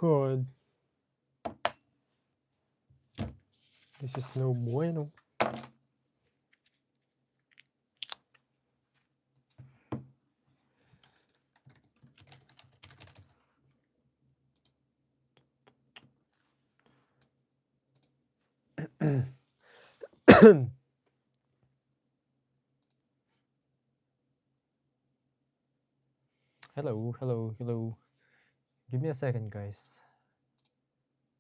god. This is no bueno. Hello, hello, hello. Give me a second, guys.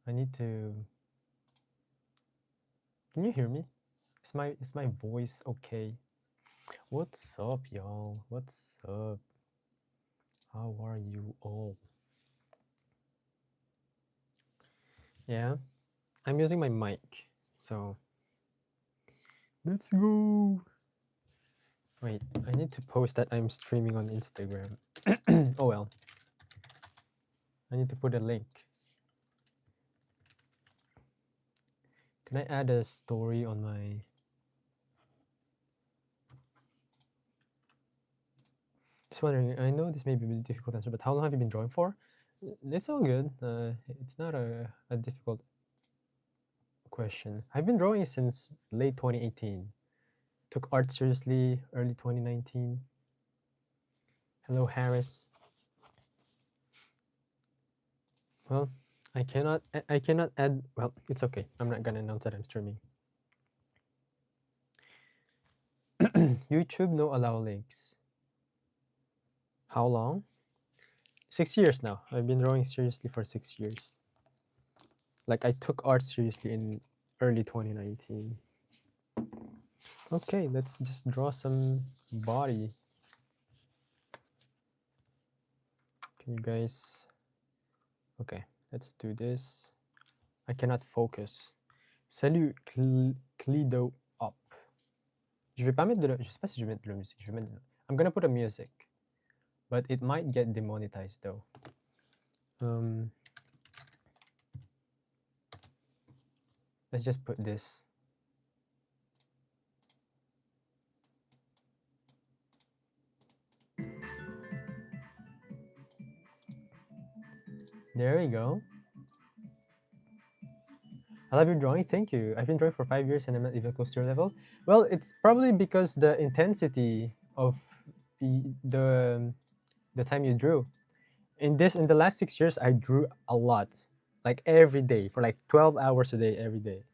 I need to... Can you hear me? Is my voice okay? What's up, y'all? What's up? How are you all? Yeah, I'm using my mic, so let's go. Wait, I need to post that I'm streaming on Instagram. Oh well. I need to put a link. Can I add a story on my... Just wondering, I know this may be a bit difficult answer, but how long have you been drawing for? It's all good. It's not a difficult question. I've been drawing since late 2018. Took art seriously early 2019. Hello, Harris. Well, I cannot add... Well, it's okay. I'm not gonna announce that I'm streaming. YouTube no allow links. How long? 6 years now. I've been drawing seriously for 6 years. Like, I took art seriously in early 2019. Okay, let's just draw some body. Can you guys... Okay, let's do this. I cannot focus. Salut, Clido up. Je vais pas mettre de la... Je sais pas si je vais mettre de la musique. Je vais mettre... I'm gonna put a music. But it might get demonetized though. Let's just put this. There we go. I love your drawing. Thank you. I've been drawing for 5 years and I'm not even close to your level. Well, it's probably because the intensity of the time you drew. In the last 6 years, I drew a lot, like every day for like 12 hours a day every day.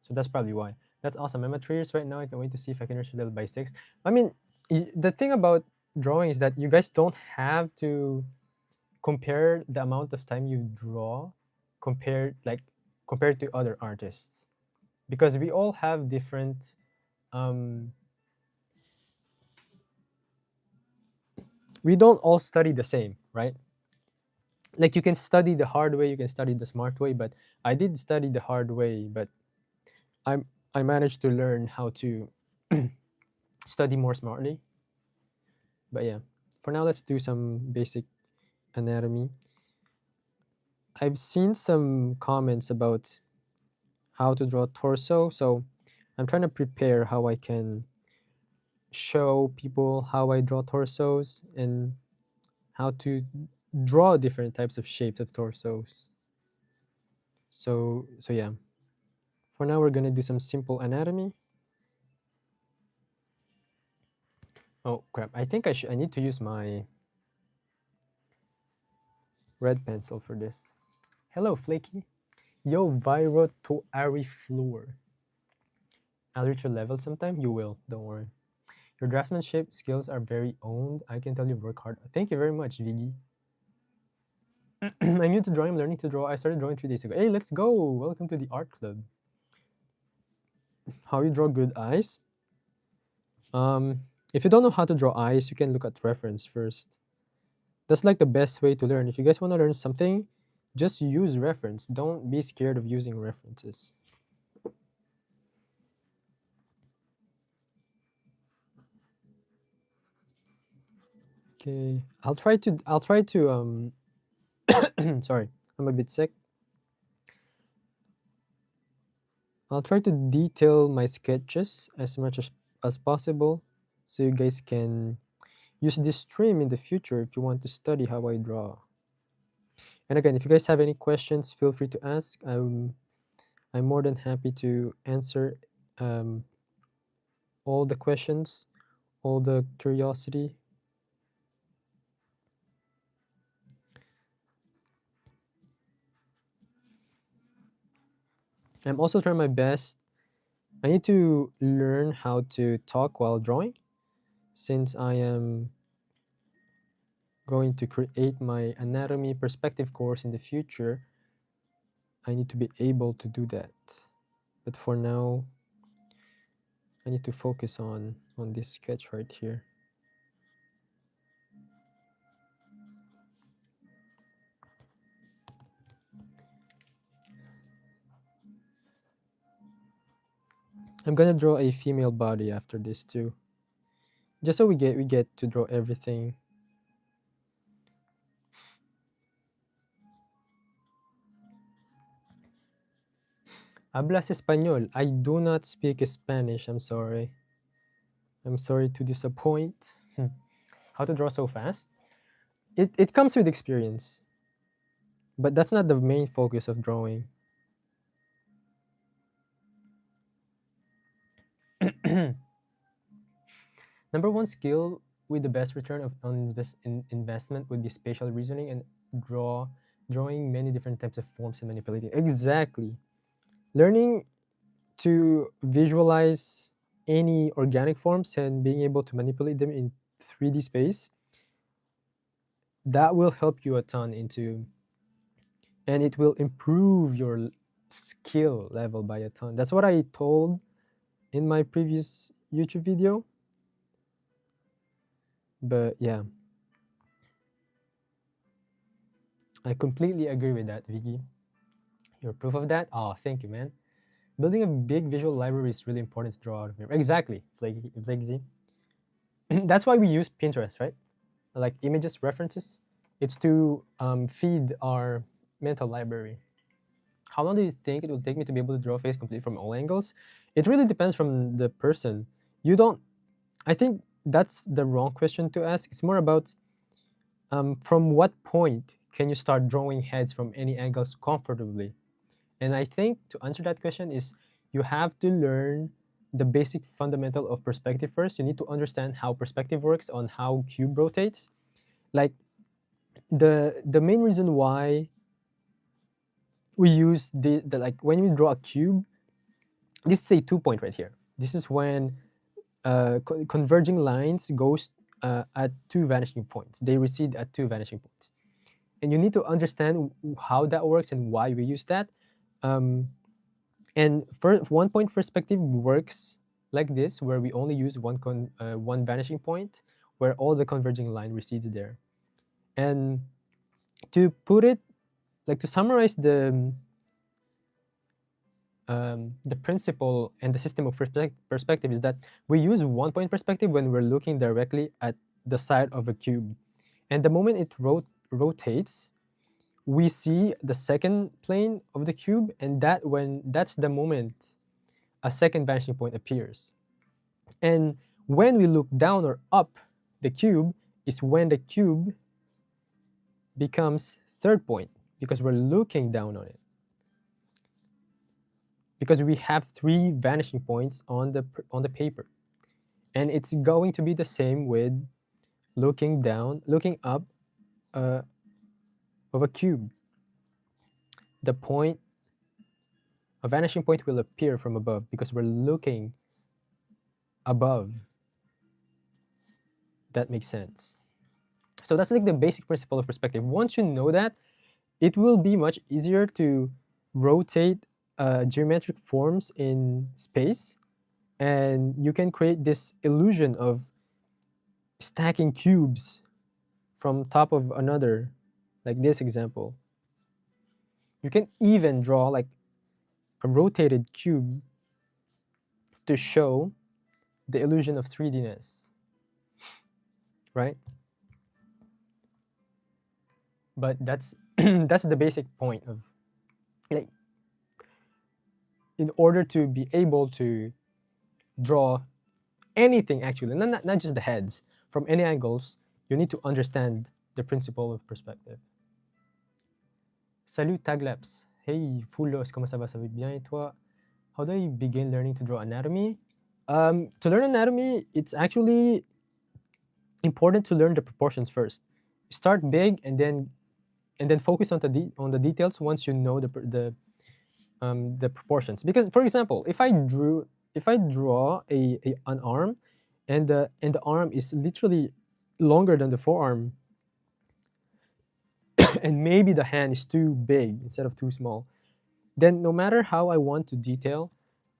So that's probably why. That's awesome. I'm at 3 years right now. I can't wait to see if I can reach the level by 6. I mean, the thing about drawing is that you guys don't have to compare the amount of time you draw compared to other artists, because we all have different we don't all study the same, right? Like, you can study the hard way, you can study the smart way, but I did study the hard way, but I managed to learn how to study more smartly. But yeah, for now, let's do some basic anatomy. I've seen some comments about how to draw torso, so I'm trying to prepare how I can show people how I draw torsos and how to draw different types of shapes of torsos. So yeah. For now, we're gonna do some simple anatomy. Oh crap! I think I need to use my red pencil for this. Hello, Flaky. Yo, Viro to Ari Floor. I'll reach your level sometime. You will. Don't worry. Your draftsmanship skills are very owned. I can tell you work hard. Thank you very much, Vigi. I'm new to drawing. I'm learning to draw. I started drawing 3 days ago. Hey, let's go. Welcome to the art club. How you draw good eyes? If you don't know how to draw eyes, you can look at reference first. That's like the best way to learn. If you guys want to learn something, just use reference. Don't be scared of using references. Okay, I'll try to sorry, I'm a bit sick. I'll try to detail my sketches as much as possible, so you guys can use this stream in the future if you want to study how I draw. And again, if you guys have any questions, feel free to ask. I'm more than happy to answer um, all the questions, all the curiosity. I'm also trying my best. I need to learn how to talk while drawing, since I am going to create my anatomy perspective course in the future. I need to be able to do that. But for now, I need to focus on this sketch right here. I'm gonna draw a female body after this too, just so we get to draw everything. Hablas español? I do not speak Spanish. I'm sorry. I'm sorry to disappoint. How to draw so fast? It comes with experience, but that's not the main focus of drawing. Number one skill with the best return on investment would be spatial reasoning and drawing many different types of forms and manipulating. Exactly. Learning to visualize any organic forms and being able to manipulate them in 3D space, that will help you a ton and it will improve your skill level by a ton. That's what I told in my previous YouTube video. But yeah, I completely agree with that, Vicky. You're proof of that. Oh, thank you, man. Building a big visual library is really important to draw out of here. Exactly, Flaky. That's why we use Pinterest, right? Like images, references. It's to feed our mental library. How long do you think it will take me to be able to draw a face completely from all angles? It really depends from the person. You don't. I think that's the wrong question to ask. It's more about from what point can you start drawing heads from any angles comfortably? And I think to answer that question is you have to learn the basic fundamental of perspective first. You need to understand how perspective works on how cube rotates. Like the main reason why we use the like when we draw a cube, this is a 2 point right here. This is when converging lines goes at two vanishing points. They recede at two vanishing points. And you need to understand how that works and why we use that. And for 1 point perspective works like this, where we only use one vanishing point, where all the converging line recedes there. And to put it, like to summarize the principle and the system of perspective is that we use 1 point perspective when we're looking directly at the side of a cube. And the moment it rotates, we see the second plane of the cube, and that's the moment a second vanishing point appears. And when we look down or up the cube is when the cube becomes third point, because we're looking down on it. Because we have 3 vanishing points on the paper. And it's going to be the same with looking up of a cube. A vanishing point will appear from above because we're looking above. That makes sense. So that's like the basic principle of perspective. Once you know that, it will be much easier to rotate geometric forms in space, and you can create this illusion of stacking cubes from top of another, like this example. You can even draw like a rotated cube to show the illusion of 3D-ness, right? But that's that's the basic point of, like, in order to be able to draw anything, actually, not just the heads, from any angles, you need to understand the principle of perspective. Salut Taglaps. Hey Foulos, comment ça va? Ça va bien et toi? How do I begin learning to draw anatomy? To learn anatomy, it's actually important to learn the proportions first. Start big and then focus on the details once you know the proportions. Because for example, if I draw an arm and the arm is literally longer than the forearm and maybe the hand is too big instead of too small, then no matter how I want to detail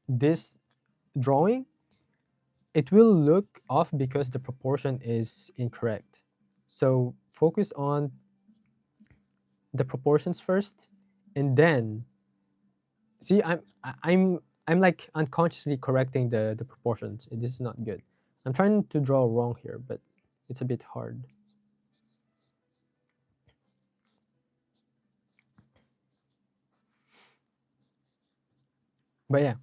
this drawing, it will look off because the proportion is incorrect. So focus on the proportions first, and then see I'm like unconsciously correcting the proportions. This is not good. I'm trying to draw wrong here, but it's a bit hard. But yeah,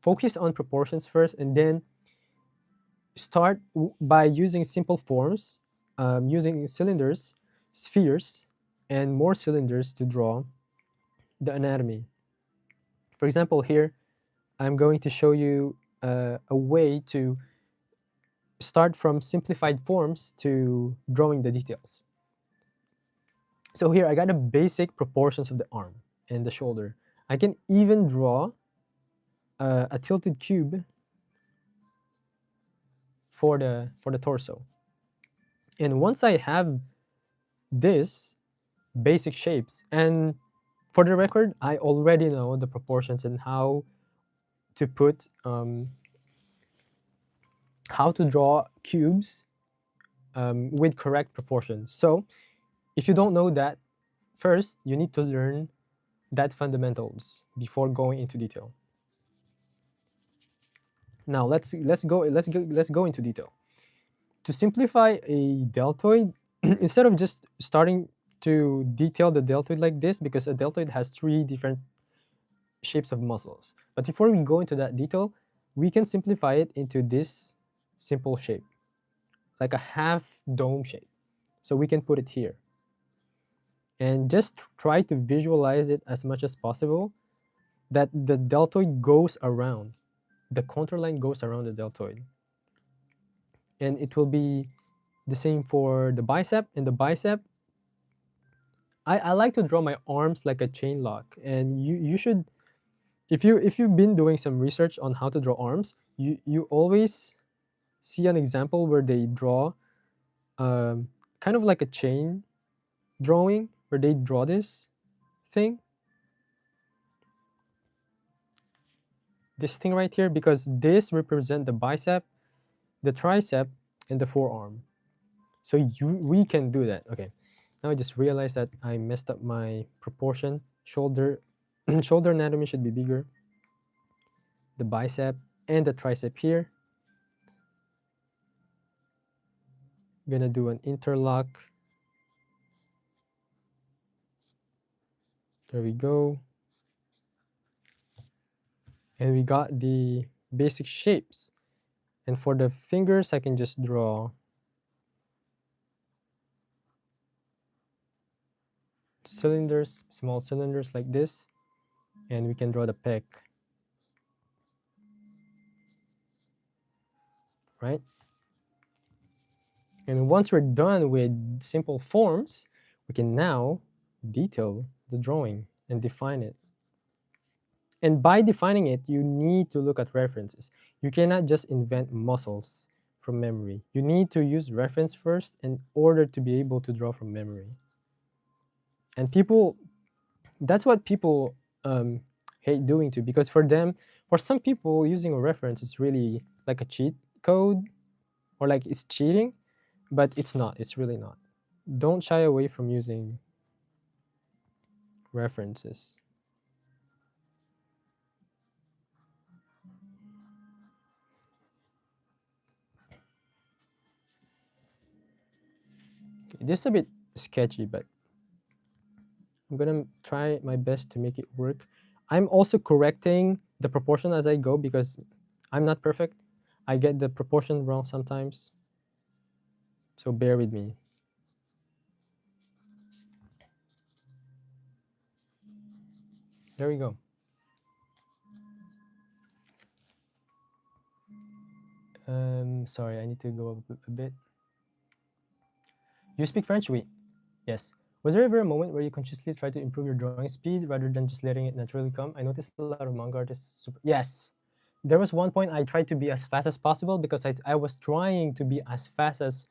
focus on proportions first, and then start by using simple forms, using cylinders, spheres, and more cylinders to draw the anatomy. For example, here, I'm going to show you a way to start from simplified forms to drawing the details. So here, I got the basic proportions of the arm and the shoulder. I can even draw a tilted cube for the torso. And once I have this basic shapes, and for the record, I already know the proportions and how to put how to draw cubes with correct proportions. So if you don't know that, first you need to learn that fundamentals before going into detail. Now let's go into detail. To simplify a deltoid, instead of just starting to detail the deltoid like this, because a deltoid has 3 different shapes of muscles. But before we go into that detail, we can simplify it into this simple shape, like a half dome shape. So we can put it here. And just try to visualize it as much as possible, that the deltoid goes around. The contour line goes around the deltoid. And it will be the same for the bicep. And the bicep, I like to draw my arms like a chain lock. And you should, if you've been doing some research on how to draw arms, you always see an example where they draw kind of like a chain drawing, where they draw this thing right here, because this represent the bicep, the tricep, and the forearm. So we can do that. Okay, now I just realized that I messed up my proportion. Shoulder shoulder anatomy should be bigger. The bicep and the tricep here. I'm gonna do an interlock. There we go. And we got the basic shapes. And for the fingers, I can just draw cylinders, small cylinders like this, and we can draw the pec, right? And once we're done with simple forms, we can now detail the drawing and define it. And by defining it, you need to look at references. You cannot just invent muscles from memory. You need to use reference first in order to be able to draw from memory. And people, that's what people hate doing too, because for some people, using a reference is really like a cheat code, or like it's cheating, but it's not. It's really not. Don't shy away from using references. Okay, this is a bit sketchy, but I'm gonna try my best to make it work. I'm also correcting the proportion as I go, because I'm not perfect. I get the proportion wrong sometimes. So bear with me. There we go. Sorry, I need to go up a bit. You speak French? Oui. Yes. Was there ever a moment where you consciously try to improve your drawing speed rather than just letting it naturally come? I noticed a lot of manga artists. Yes. There was one point I tried to be as fast as possible because I was trying to be as fast as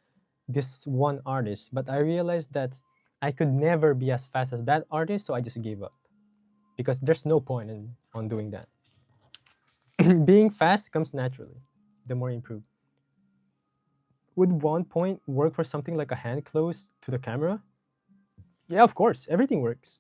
this one artist, but I realized that I could never be as fast as that artist, so I just gave up because there's no point on doing that. Being fast comes naturally, the more you improve. Would 1 point work for something like a hand close to the camera? Yeah, of course, everything works.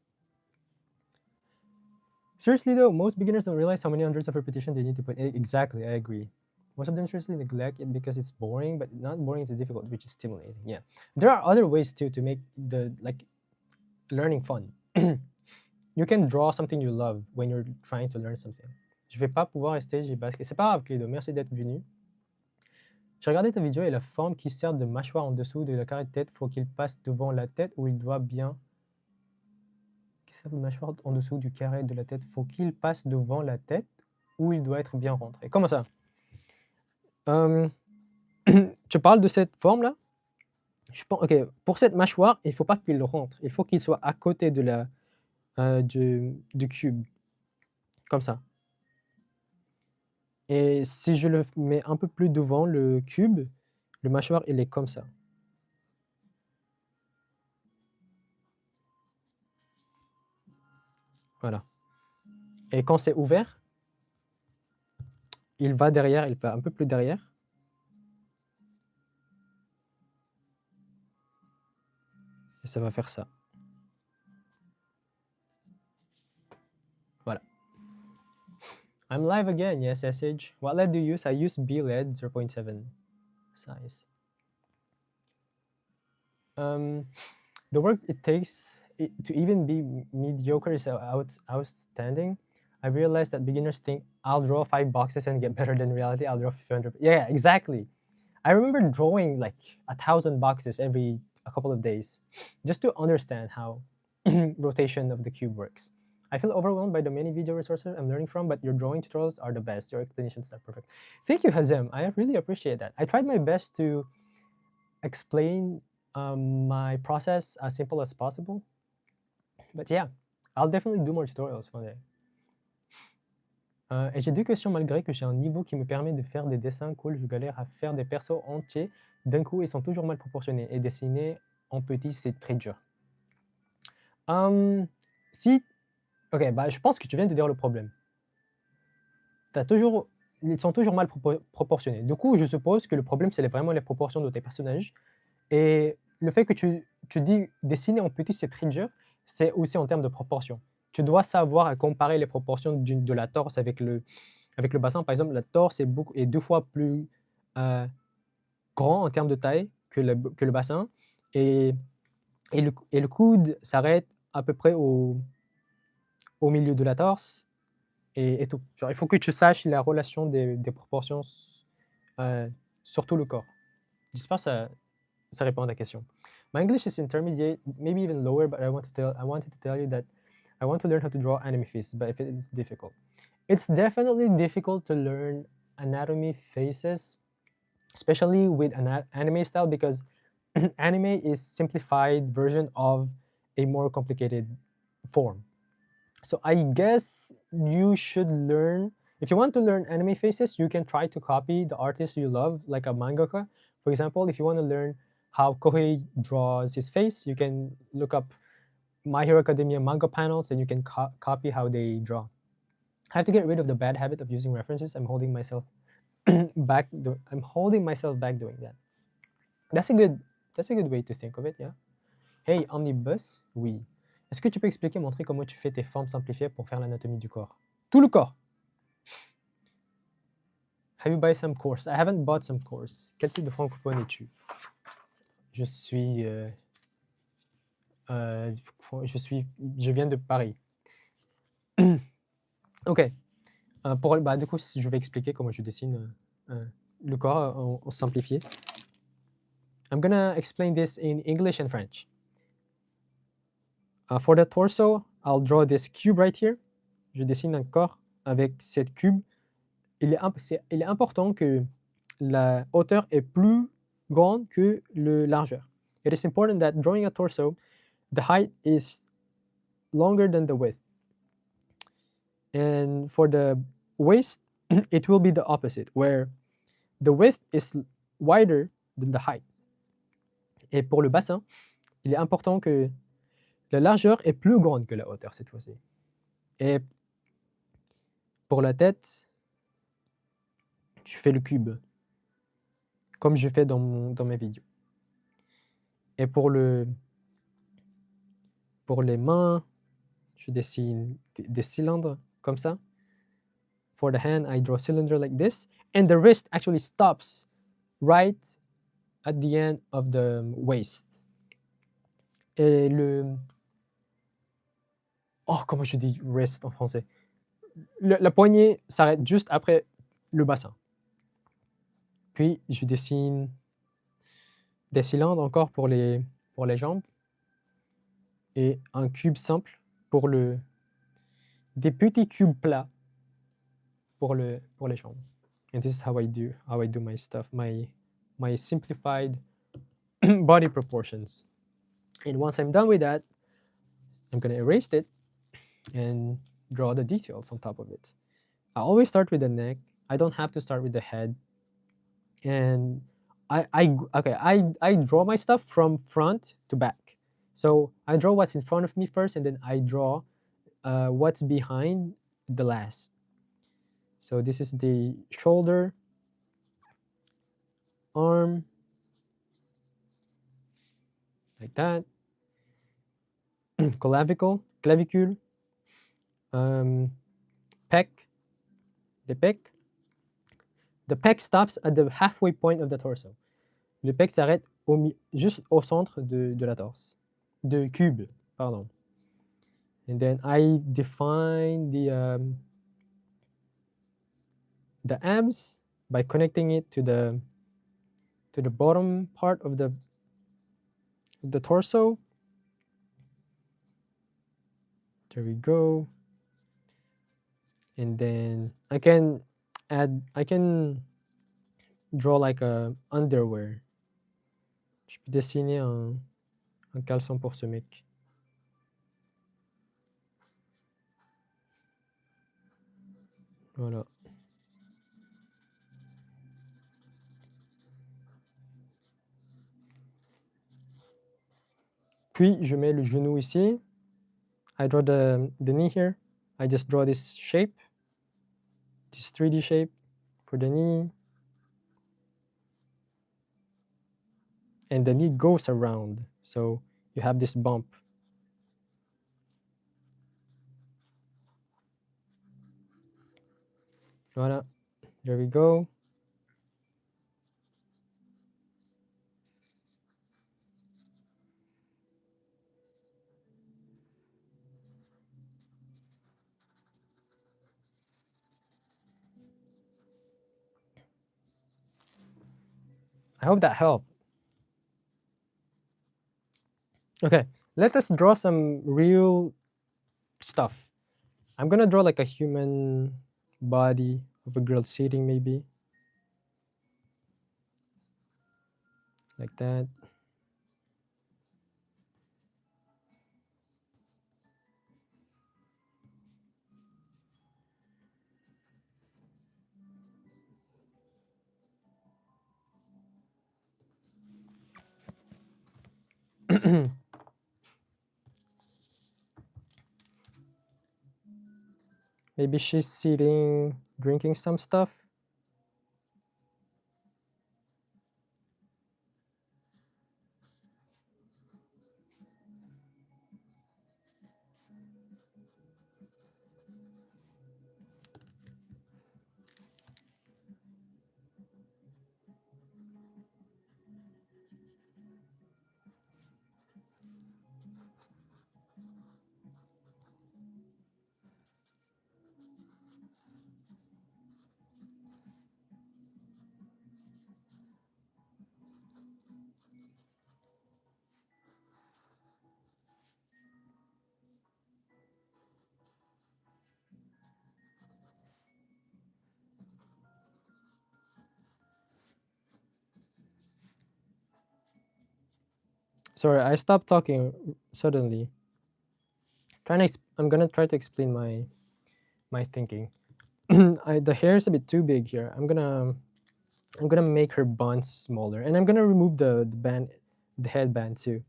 Seriously though, most beginners don't realize how many hundreds of repetitions they need to put in. Exactly, I agree. Most of them seriously neglect it because it's boring, but not boring, it's difficult, which is stimulating. Yeah. There are other ways too to make the learning fun. You can draw something you love when you're trying to learn something. Je vais pas pouvoir rester, j'ai basket. C'est pas grave, Clédo, merci d'être venu. J'ai regardé ta vidéo et la forme qui sert de mâchoire en dessous de la carré de tête, faut qu'il passe devant la tête où il doit bien... Qui sert de mâchoire en dessous du carré de la tête, faut qu'il passe devant la tête où il doit être bien rentré. Comment ça? Tu parles de cette forme-là? Ok, pour cette mâchoire, il ne faut pas qu'il rentre. Il faut qu'il soit à côté de du cube. Comme ça. Et si je le mets un peu plus devant le cube, le mâchoire, il est comme ça. Voilà. Et quand c'est ouvert, il va derrière, il va un peu plus derrière. Et ça va faire ça. Voilà. I'm live again, yes, SH. What LED do you use? I use B-LED 0.7 size. The work it takes to even be mediocre is outstanding. I realized that beginners think I'll draw 5 boxes and get better than reality. I'll draw 500. Yeah, exactly. I remember drawing like 1,000 boxes every a couple of days just to understand how rotation of the cube works. I feel overwhelmed by the many video resources I'm learning from, but your drawing tutorials are the best. Your explanations are perfect. Thank you, Hazem. I really appreciate that. I tried my best to explain my process as simple as possible. But yeah, I'll definitely do more tutorials one day. Et j'ai 2 questions malgré que j'ai un niveau qui me permet de faire des dessins cool. Je galère à faire des persos entiers d'un coup, ils sont toujours mal proportionnés. Et dessiner en petit, c'est très dur. Ok, bah, je pense que tu viens de dire le problème. Ils sont toujours mal proportionnés. Du coup, je suppose que le problème, c'est vraiment les proportions de tes personnages. Et le fait que tu dis dessiner en petit, c'est très dur, c'est aussi en termes de proportions. Tu dois savoir comparer les proportions de la torse avec le bassin. Par exemple, la torse est 2 fois plus grand en termes de taille que le bassin. Et le coude s'arrête à peu près au milieu de la torse et tout. Genre, il faut que tu saches la relation des proportions sur tout le corps. J'espère que ça répond à ta question. My English is intermediate, maybe even lower, but I wanted to tell you that I want to learn how to draw anime faces, but if it's difficult. It's definitely difficult to learn anatomy faces, especially with an anime style, because anime is simplified version of a more complicated form. So I guess you should learn, if you want to learn anime faces, you can try to copy the artist you love, like a mangaka. For example, if you want to learn how Kohei draws his face, you can look up My Hero Academia manga panels and you can copy how they draw. I have to get rid of the bad habit of using references. I'm holding myself back. I'm holding myself back doing that. That's a good way to think of it, yeah. Hey, Omnibus, oui. Est-ce que tu peux expliquer, montrer comment tu fais tes formes simplifiées pour faire l'anatomie du corps? Tout le corps. Have you buy some course? I haven't bought some course. Quel type de francophone es-tu? Je viens de Paris. Ok. Du coup, je vais expliquer comment je dessine le corps en simplifié. I'm gonna explain this in English and French. For the torso, I'll draw this cube right here. je dessine un corps avec cette cube, il est important que la hauteur est plus grande que la largeur. It is important that drawing a torso, the height is longer than the width. And for the waist, it will be the opposite, where the width is wider than the height. Et pour le bassin, il est important que la largeur est plus grande que la hauteur cette fois-ci. Et pour la tête, je fais le cube, comme je fais dans mes vidéos. Et pour les mains, je dessine des cylindres comme ça. For the hand, I draw a cylinder like this. And the wrist actually stops right at the end of the waist. Et comment je dis wrist en français? La poignée s'arrête juste après le bassin. Puis, je dessine des cylindres encore pour les jambes. Et un cube simple pour des petits cubes plats pour les jambes. And this is how I do my stuff, my simplified body proportions. And once I'm done with that, I'm gonna erase it and draw the details on top of it. I always start with the neck. I don't have to start with the head. And I draw my stuff from front to back. So I draw what's in front of me first, and then I draw what's behind the last. So this is the shoulder, arm, like that, clavicule, pec, the pec. The pec stops at the halfway point of the torso. Le pec s'arrête juste au centre de la torse, de cube, pardon. And then I define the abs by connecting it to the bottom part of the torso. There we go. And then I can draw like a underwear. Je peux dessiner un caleçon pour ce mec. Voilà. Puis je mets le genou ici. I draw the knee here. I just draw this shape, this 3D shape for the knee. And the knee goes around, so you have this bump. Voilà, there we go. I hope that helped. Okay, let us draw some real stuff. I'm gonna draw like a human body of a girl sitting, maybe. Like that. Maybe she's sitting, drinking some stuff. Sorry, I stopped talking suddenly. I'm gonna try to explain my thinking. The hair is a bit too big here. I'm gonna make her buns smaller, and I'm gonna remove the headband too.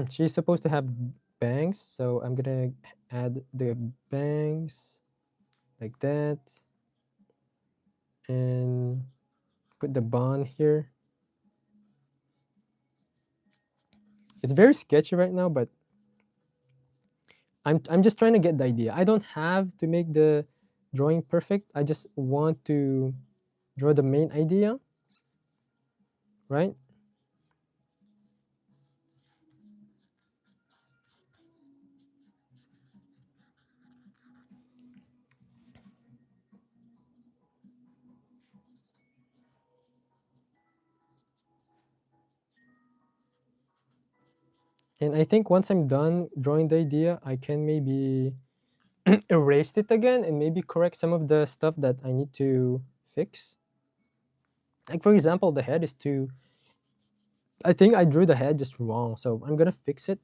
She's supposed to have bangs, so I'm gonna add the bangs like that, and put the bun here. It's very sketchy right now, but I'm just trying to get the idea. I don't have to make the drawing perfect. I just want to draw the main idea, right? And I think once I'm done drawing the idea, I can maybe erase it again and maybe correct some of the stuff that I need to fix. Like for example, the head is too. I think I drew the head just wrong, so I'm gonna fix it,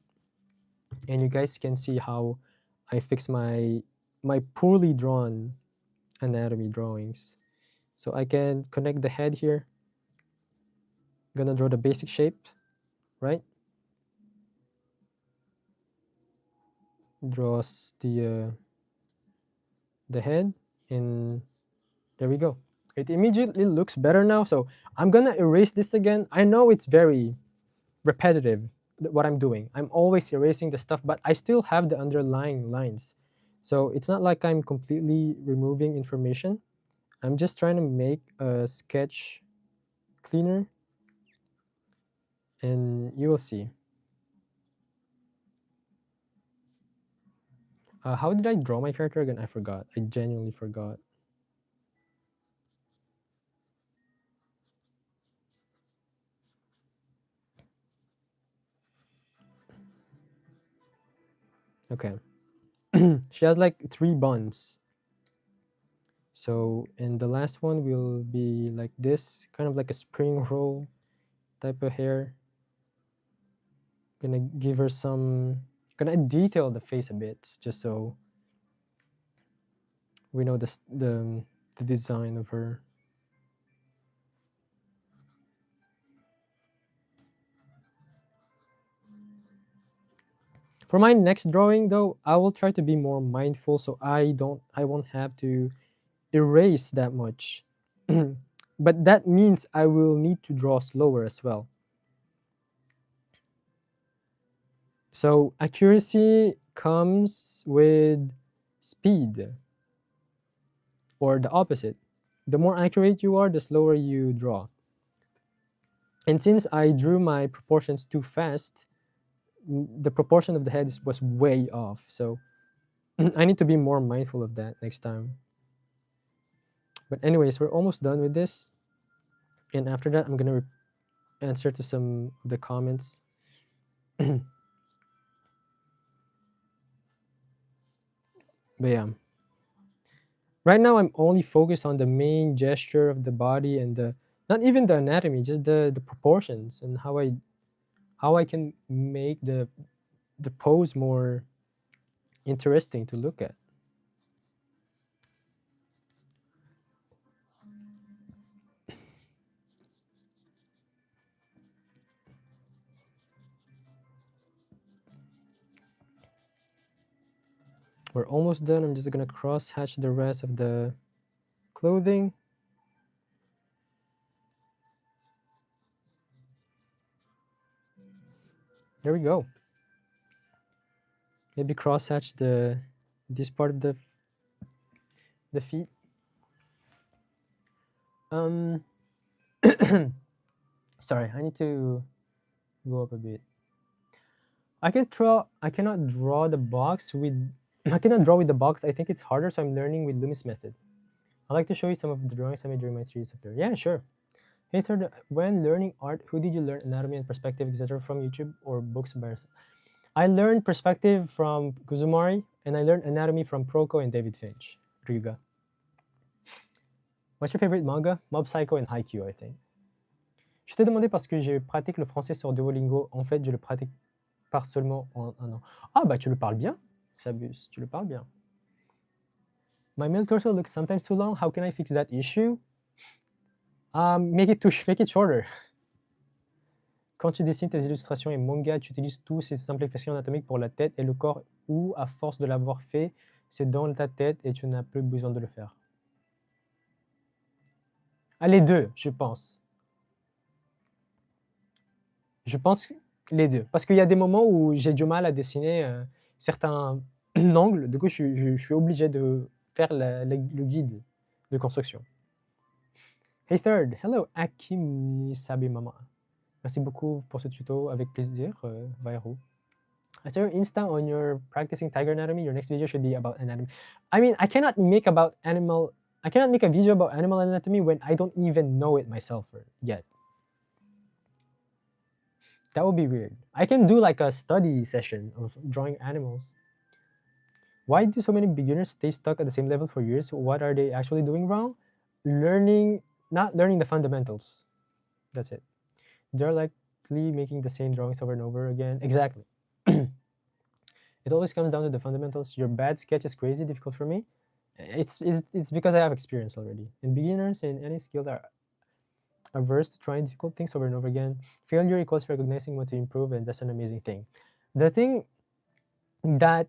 and you guys can see how I fix my poorly drawn anatomy drawings. So I can connect the head here. Gonna draw the basic shape, right? Draws the head, and there we go. It immediately looks better now. So I'm gonna erase this again. I know it's very repetitive what I'm doing. I'm always erasing the stuff, but I still have the underlying lines. So it's not like I'm completely removing information. I'm just trying to make a sketch cleaner, and you will see. How did I draw my character again? I forgot. I genuinely forgot. Okay. She has like 3 buns. So, and the last one will be like this, kind of like a spring roll type of hair. Gonna give her some, gonna detail the face a bit, just so we know the design of her. For my next drawing though, I will try to be more mindful so I won't have to erase that much. But that means I will need to draw slower as well. So accuracy comes with speed, or the opposite. The more accurate you are, the slower you draw. And since I drew my proportions too fast, the proportion of the head was way off. So I need to be more mindful of that next time. But anyways, we're almost done with this. And after that, I'm gonna answer to some of the comments. But yeah. Right now, I'm only focused on the main gesture of the body and not even the anatomy, just the proportions and how I can make the pose more interesting to look at. We're almost done. I'm just gonna cross hatch the rest of the clothing. There we go. Maybe cross hatch this part of the feet. Sorry, I need to go up a bit. I cannot draw the box with I cannot draw with the box. I think it's harder, so I'm learning with Loomis method. I'd like to show you some of the drawings I made during my series of learning. Yeah, sure. Hey, third, when learning art, who did you learn anatomy and perspective, etc. from YouTube or books by yourself? I learned perspective from Kuzumari, and I learned anatomy from Proko and David Finch. Ryuga. What's your favorite manga? Mob Psycho and Haikyuu, I think. Je t'ai demandé parce que je pratique le français sur Duolingo. En fait, je le pratique pas seulement en un an. Ah bah tu le parles bien, Sabus, tu le parles bien. My male torso looks sometimes too long. How can I fix that issue? Make it shorter. Quand tu dessines tes illustrations et manga, tu utilises tous ces simplifications anatomiques pour la tête et le corps, ou à force de l'avoir fait, c'est dans ta tête et tu n'as plus besoin de le faire. Ah, les deux, je pense. Je pense les deux. Parce qu'il y a des moments où j'ai du mal à dessiner certains angles. Du coup, je suis obligé de faire le guide de construction. Hey third, hello Akim Sabi Mama. Merci beaucoup pour ce tuto, avec plaisir, Vairo. I saw your Insta on your practicing tiger anatomy. Your next video should be about anatomy. I mean, I cannot make a video about animal anatomy when I don't even know it myself yet. That would be weird. I can do like a study session of drawing animals. Why do so many beginners stay stuck at the same level for years? What are they actually doing wrong? Not learning the fundamentals. That's it. They're likely making the same drawings over and over again. Exactly. It always comes down to the fundamentals. Your bad sketch is crazy difficult for me. It's because I have experience already. And beginners in any skill are averse to trying difficult things over and over again. Failure equals recognizing what to improve, and that's an amazing thing. The thing that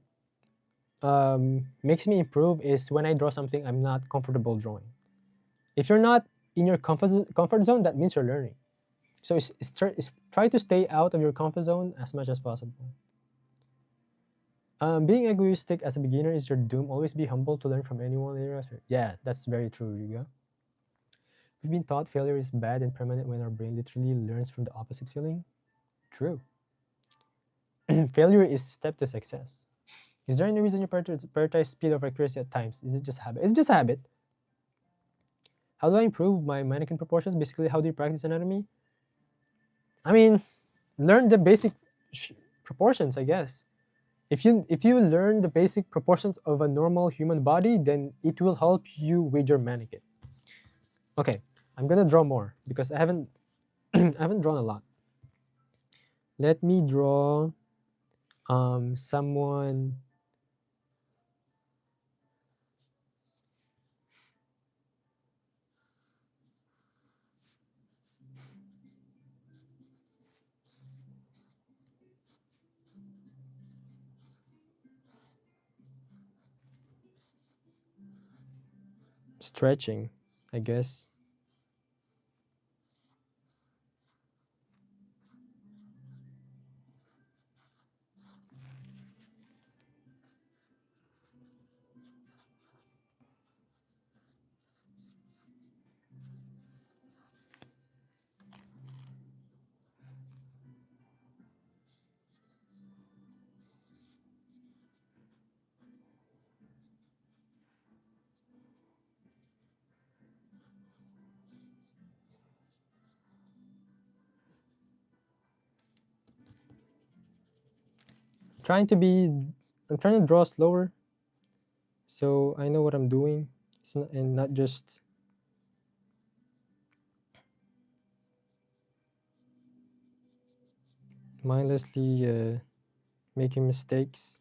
makes me improve is when I draw something I'm not comfortable drawing. If you're not in your comfort zone, that means you're learning. So try to stay out of your comfort zone as much as possible. Being egoistic as a beginner is your doom. Always be humble to learn from anyone. Yeah, that's very true, Yuga. We've been taught failure is bad and permanent when our brain literally learns from the opposite feeling. True. Failure is step to success. Is there any reason you prioritize speed over accuracy at times? Is it just habit? It's just a habit. How do I improve my mannequin proportions? Basically, how do you practice anatomy? I mean, learn the basic proportions, I guess. If you learn the basic proportions of a normal human body, then it will help you with your mannequin. Okay, I'm gonna draw more because I haven't I haven't drawn a lot. Let me draw someone. Stretching, I guess. I'm trying to draw slower, so I know what I'm doing. And not just mindlessly making mistakes.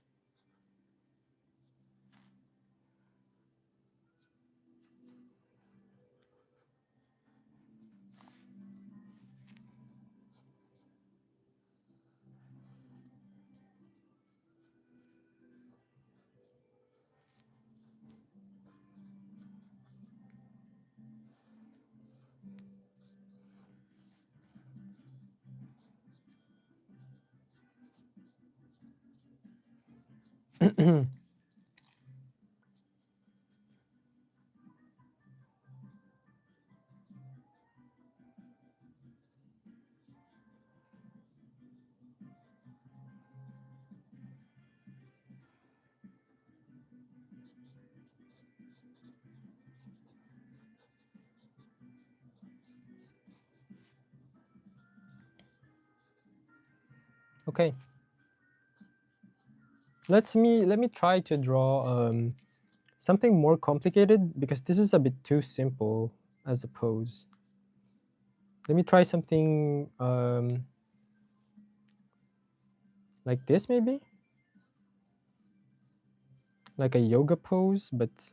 Okay. Let me try to draw something more complicated because this is a bit too simple, I suppose. Let me try something like this, maybe? Like a yoga pose, but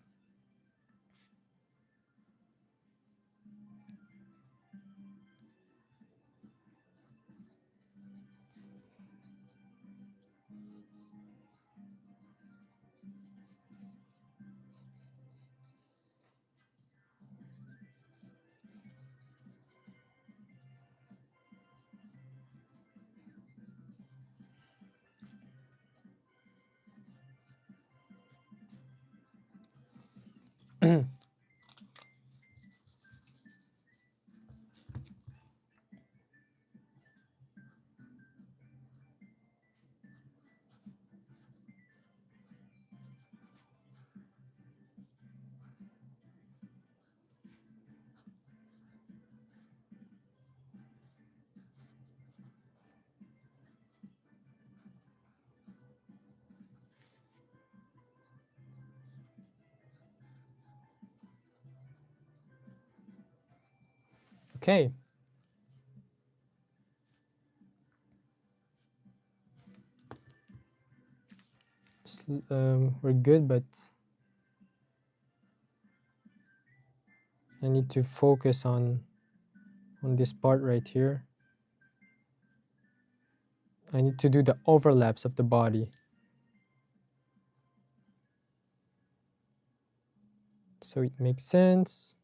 okay. We're good, but I need to focus on this part right here. I need to do the overlaps of the body. So it makes sense.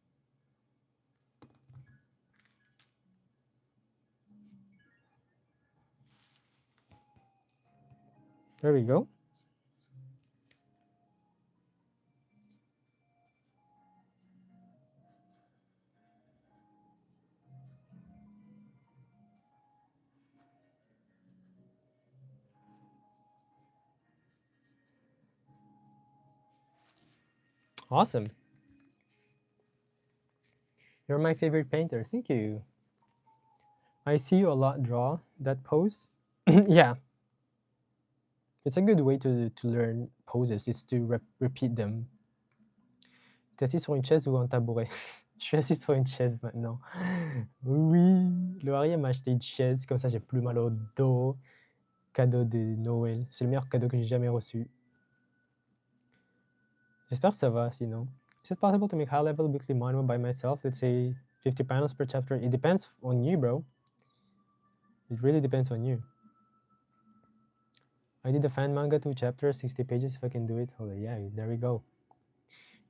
There we go. Awesome. You're my favorite painter. Thank you. I see you a lot draw that pose. Yeah. It's a good way to learn poses, is to repeat them. T'es assis sur une chaise ou un tabouret? Je suis assis sur une chaise maintenant. Oui, Laurier m'a acheté une chaise, comme ça j'ai plus mal au dos. Cadeau de Noël. C'est le meilleur cadeau que j'ai jamais reçu. J'espère que ça va sinon. Is it possible to make high-level weekly manga by myself? Let's say 50 panels per chapter. It depends on you, bro. It really depends on you. I did a fan manga 2 chapters, 60 pages if I can do it. Oh yeah, there we go.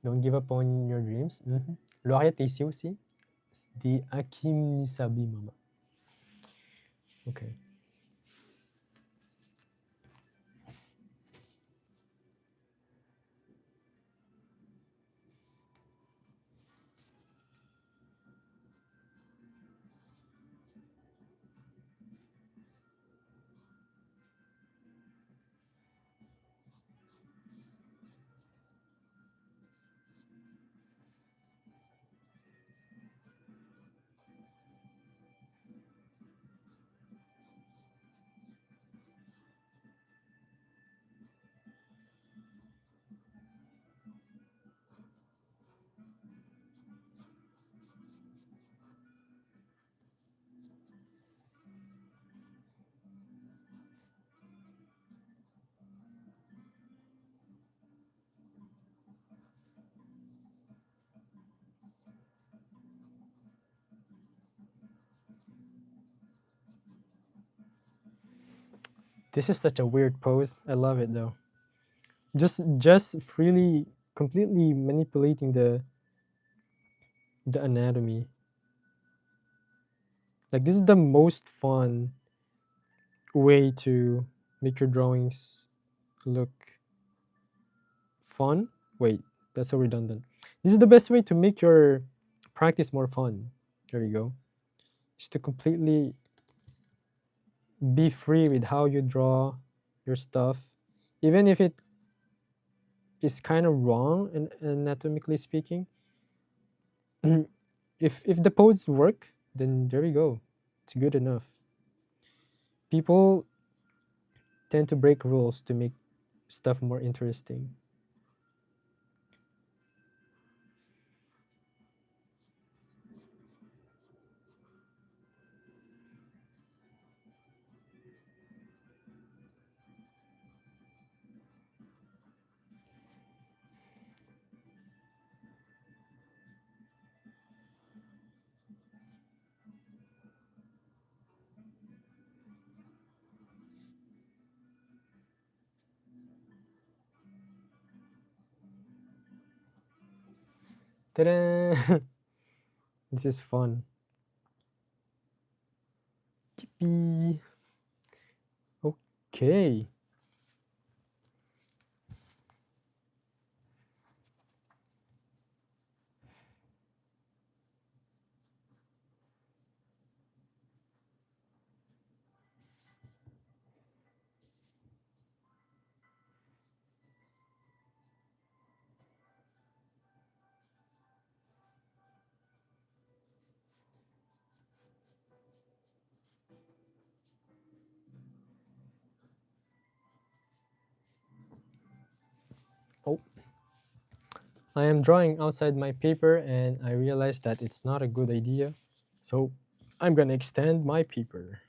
Don't give up on your dreams. Lauriette est ici aussi. Dit Hakim Nisabi, mama. Okay. This is such a weird pose. I love it though. Just freely, completely manipulating the anatomy. Like this is the most fun way to make your drawings look fun. Wait, that's so redundant. This is the best way to make your practice more fun. There you go. Just to completely be free with how you draw your stuff, even if it is kind of wrong and anatomically speaking. if the poses work, then there you go. It's good enough. People tend to break rules to make stuff more interesting. Ta-da! This is fun. Yippee. Okay. Oh, I am drawing outside my paper and I realized that it's not a good idea. So I'm gonna extend my paper.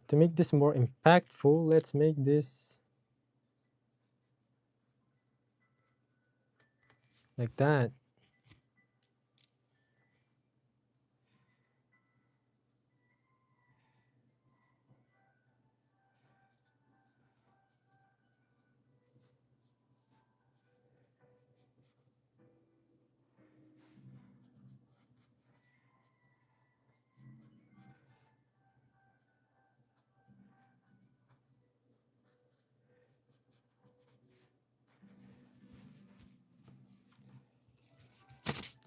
To make this more impactful, let's make this like that.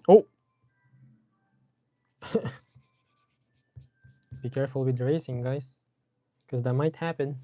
Oh, be careful with racing, guys, because that might happen.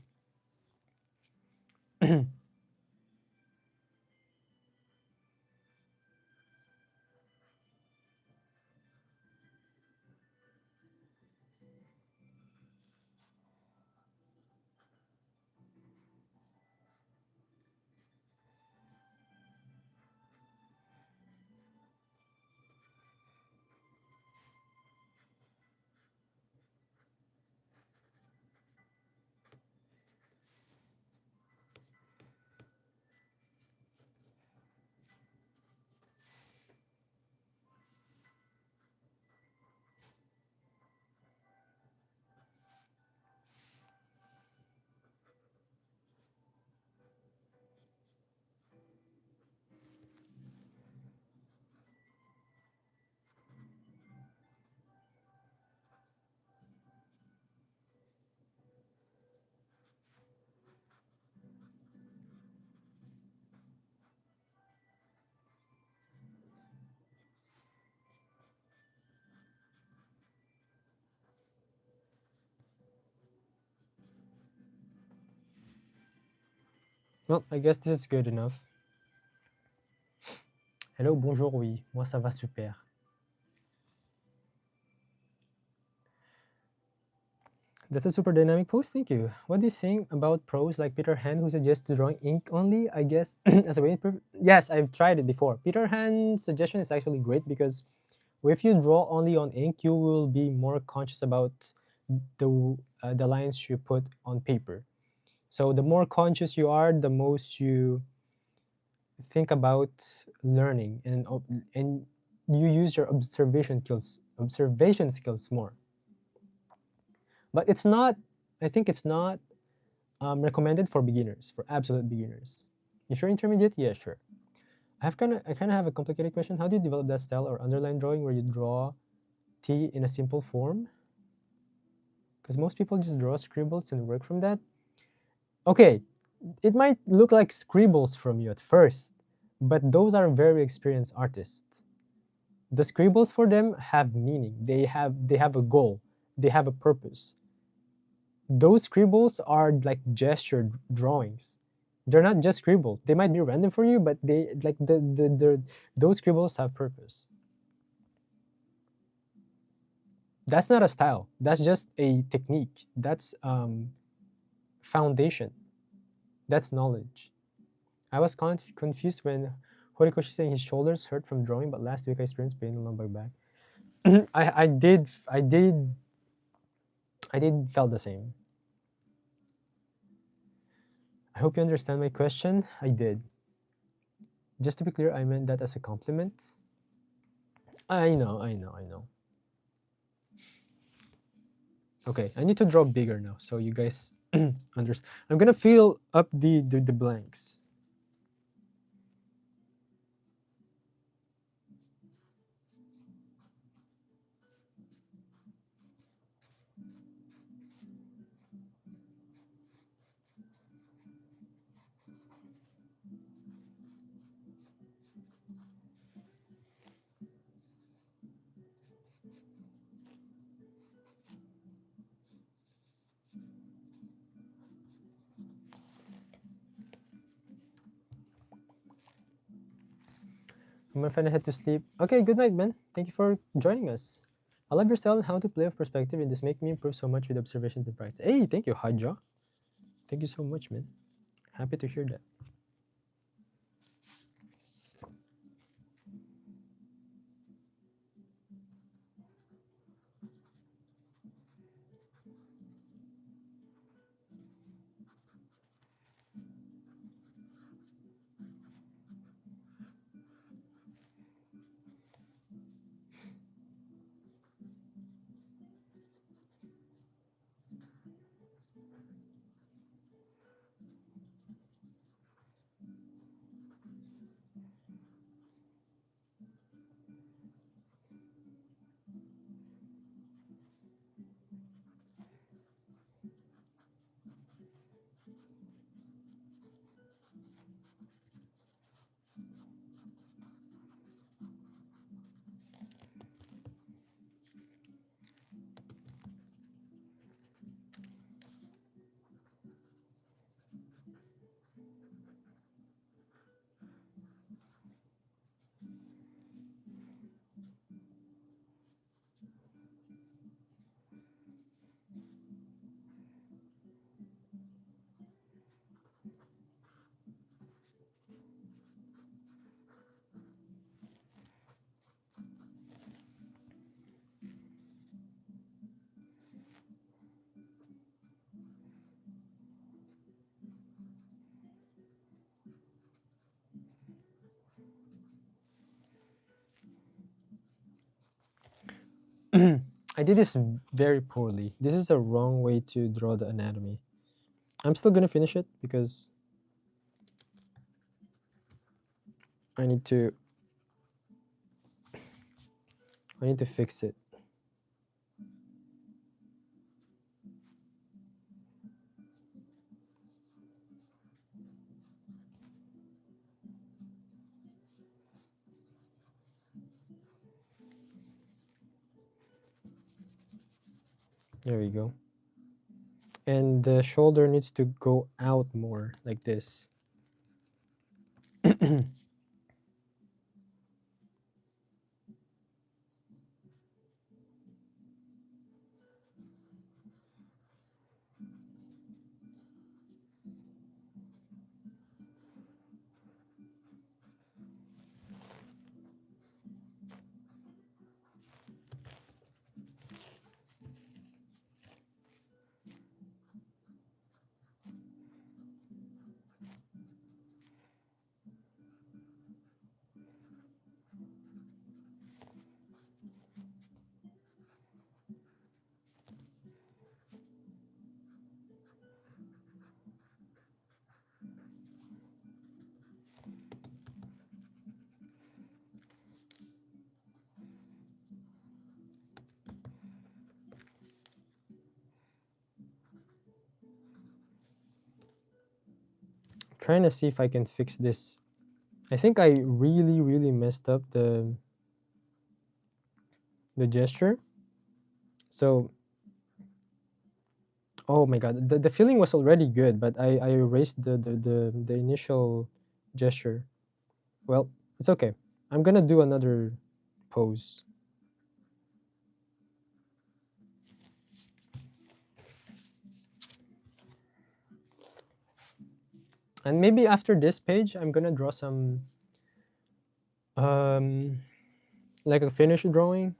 Well, I guess this is good enough. Hello, bonjour, oui. Moi, ça va super. That's a super dynamic post, thank you. What do you think about pros like Peter Han who suggests to drawing ink only, I guess, as a way to improve? Yes, I've tried it before. Peter Han's suggestion is actually great because if you draw only on ink, you will be more conscious about the lines you put on paper. So the more conscious you are, the most you think about learning and you use your observation skills more. But it's not, I think it's not recommended for beginners, for absolute beginners. If you're intermediate, yeah, sure. I kind of have a complicated question. How do you develop that style or underline drawing where you draw T in a simple form? Because most people just draw scribbles and work from that. Okay, it might look like scribbles from you at first, but those are very experienced artists. The scribbles for them have meaning. They have a goal. They have a purpose. Those scribbles are like gesture drawings. They're not just scribbles. They might be random for you, but they like those scribbles have purpose. That's not a style. That's just a technique. That's foundation. That's knowledge. I was confused when Horikoshi saying his shoulders hurt from drawing, but last week I experienced pain in the lower back. I did felt the same. I hope you understand my question. I did. Just to be clear, I meant that as a compliment. I know. Okay, I need to draw bigger now, so you guys understand. I'm gonna fill up the blanks. I'm gonna finally head to sleep. Okay, good night, man. Thank you for joining us. I love your style and how to play with perspective, and this make me improve so much with observations and practice. Hey, thank you, Haja. Thank you so much, man. Happy to hear that. I did this very poorly. This is a wrong way to draw the anatomy. I'm still gonna finish it because I need to fix it. There we go. And the shoulder needs to go out more like this. Trying to see if I can fix this. I think I really messed up the gesture. So, oh my god, the feeling was already good, but I erased the initial gesture. Well, it's okay. I'm gonna do another pose. And maybe after this page, I'm gonna draw some um like a finished drawing.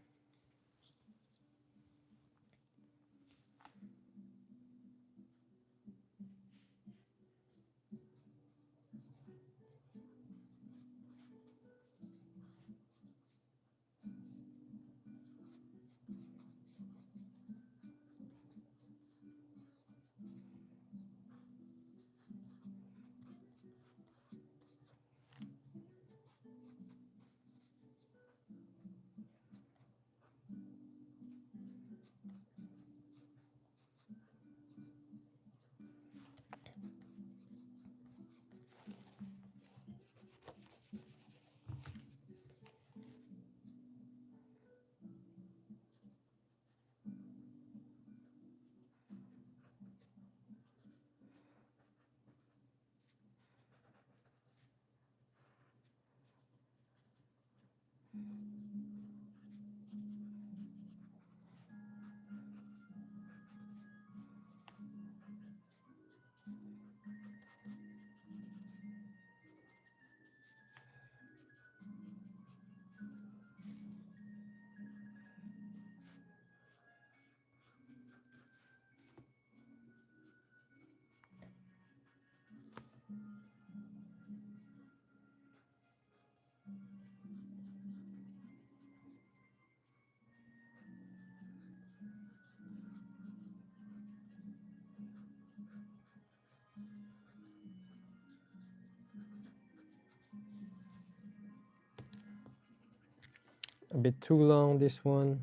A bit too long, this one.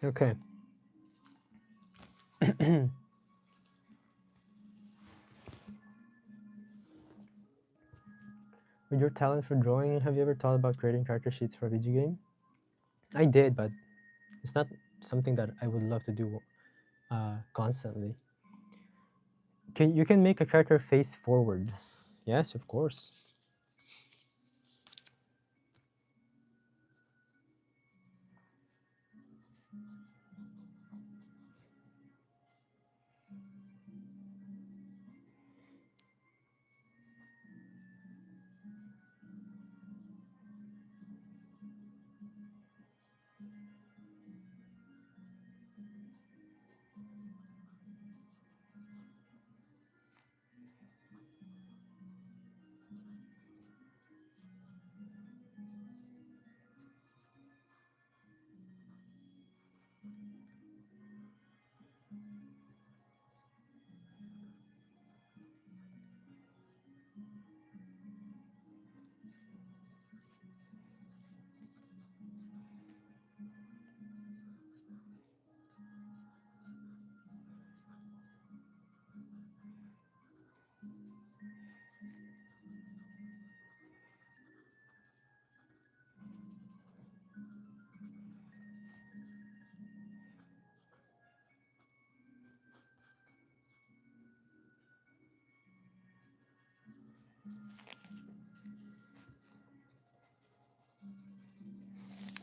Okay. With your talent for drawing, have you ever thought about creating character sheets for a video game? I did, but it's not something that I would love to do constantly. You can make a character face forward? Yes, of course.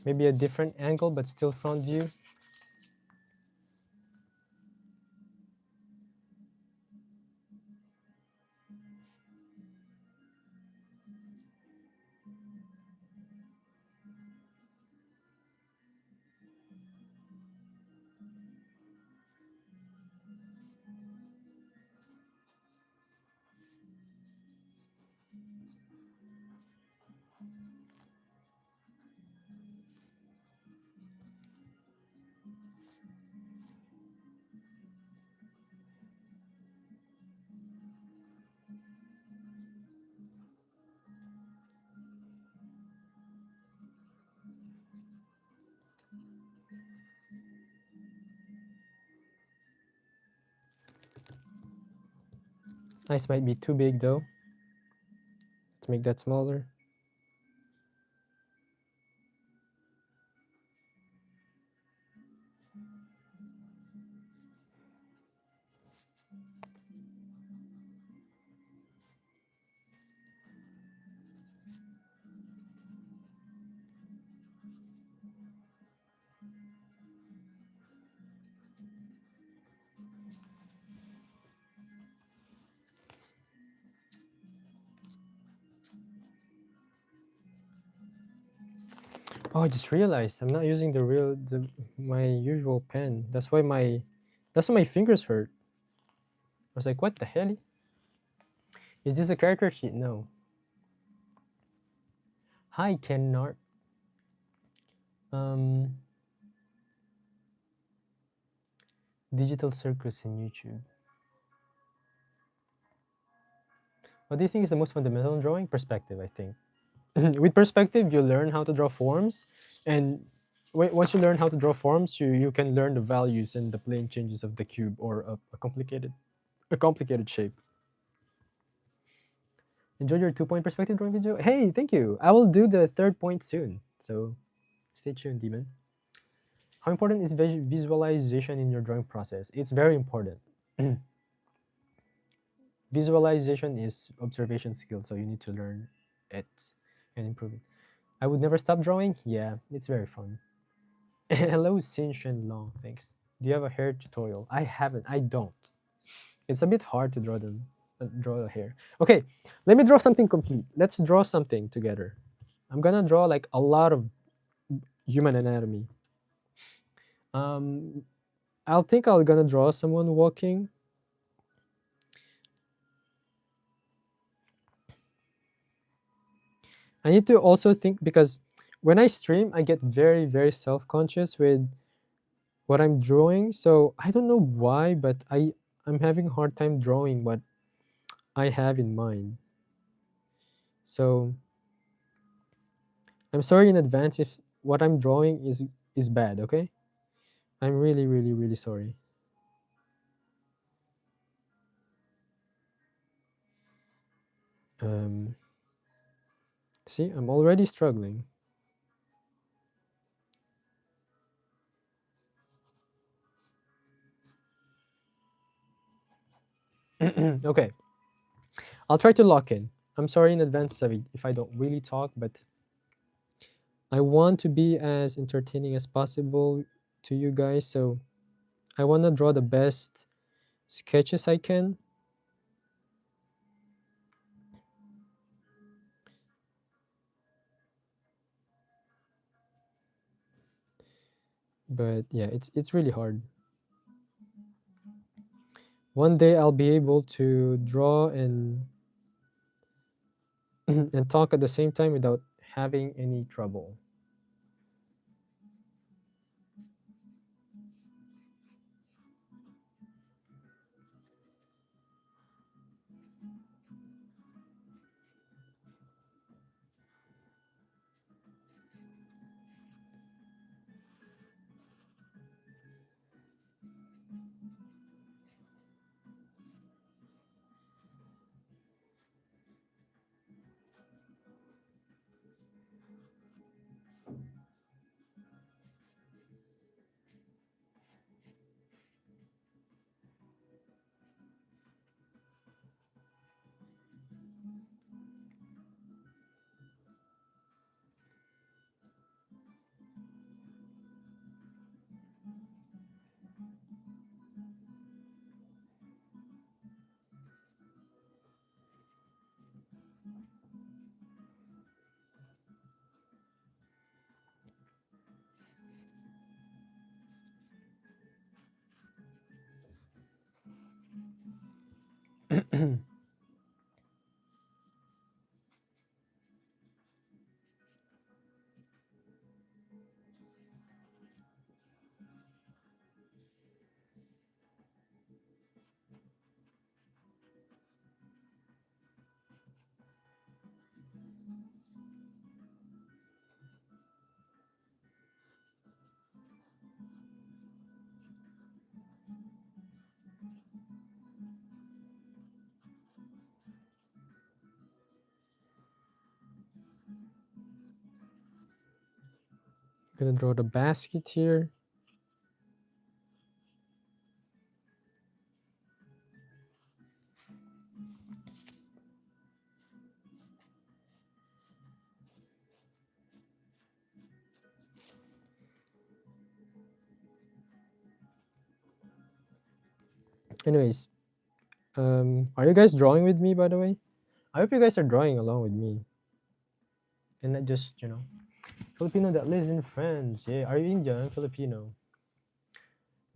Maybe a different angle, but still front view. Eyes might be too big though. Let's make that smaller. Oh, I just realized I'm not using my usual pen. That's why my fingers hurt. I was like, what the hell? Is this a character sheet? No. Hi, Fanart. Um, Digital Circus in YouTube. What do you think is the most fundamental in drawing? Perspective, I think. With perspective, you learn how to draw forms, and once you learn how to draw forms, you can learn the values and the plane changes of the cube or a complicated shape. Enjoyed your 2-point perspective drawing video? Hey, thank you. I will do the third point soon, so stay tuned, Demon. How important is visualization in your drawing process? It's very important. Visualization is observation skill, so you need to learn it and improve it. I would never stop drawing. Yeah, it's very fun. Hello, Xin Shen Long. Thanks. Do you have a hair tutorial? I haven't. I don't. It's a bit hard to draw the hair. Okay, let me draw something complete. Let's draw something together. I'm gonna draw like a lot of human anatomy. I'll think I'm gonna draw someone walking. I need to also think, because when I stream, I get very, very self-conscious with what I'm drawing. So I don't know why, but I'm having a hard time drawing what I have in mind. So I'm sorry in advance if what I'm drawing is bad, okay? I'm really, really, really sorry. See, I'm already struggling. Okay, I'll try to lock in. I'm sorry in advance, Savi, if I don't really talk, but I want to be as entertaining as possible to you guys, so I want to draw the best sketches I can. But yeah, it's really hard. One day I'll be able to draw and and talk at the same time without having any trouble. Gonna draw the basket here. Anyways, are you guys drawing with me, by the way? I hope you guys are drawing along with me. And not just, Filipino that lives in France. Yeah. Are you Indian? I'm Filipino.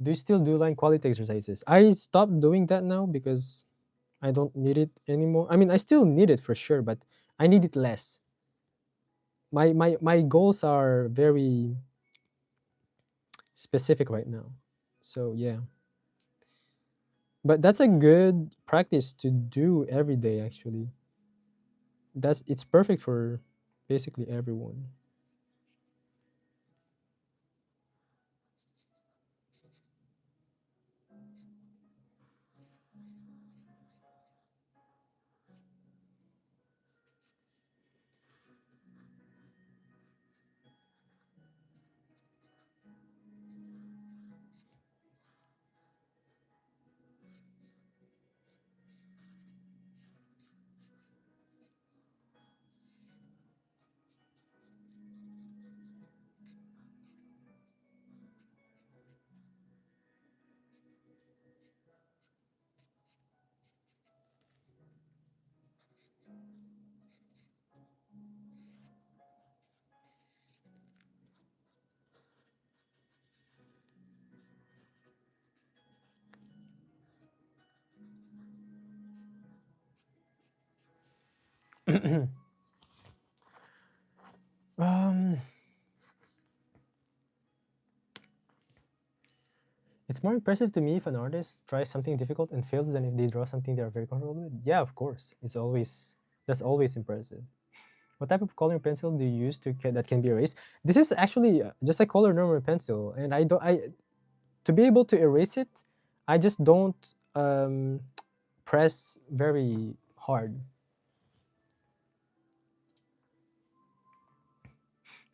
Do you still do line quality exercises? I stopped doing that now because I don't need it anymore. I mean, I still need it for sure, but I need it less. My goals are very specific right now. So yeah. But that's a good practice to do every day actually. It's perfect for basically everyone. um it's more impressive to me if an artist tries something difficult and fails than if they draw something they're very comfortable with. Yeah, of course. That's always impressive. What type of coloring pencil do you use that can be erased? This is actually just a color normal pencil, and I don't. I to be able to erase it, I just don't press very hard.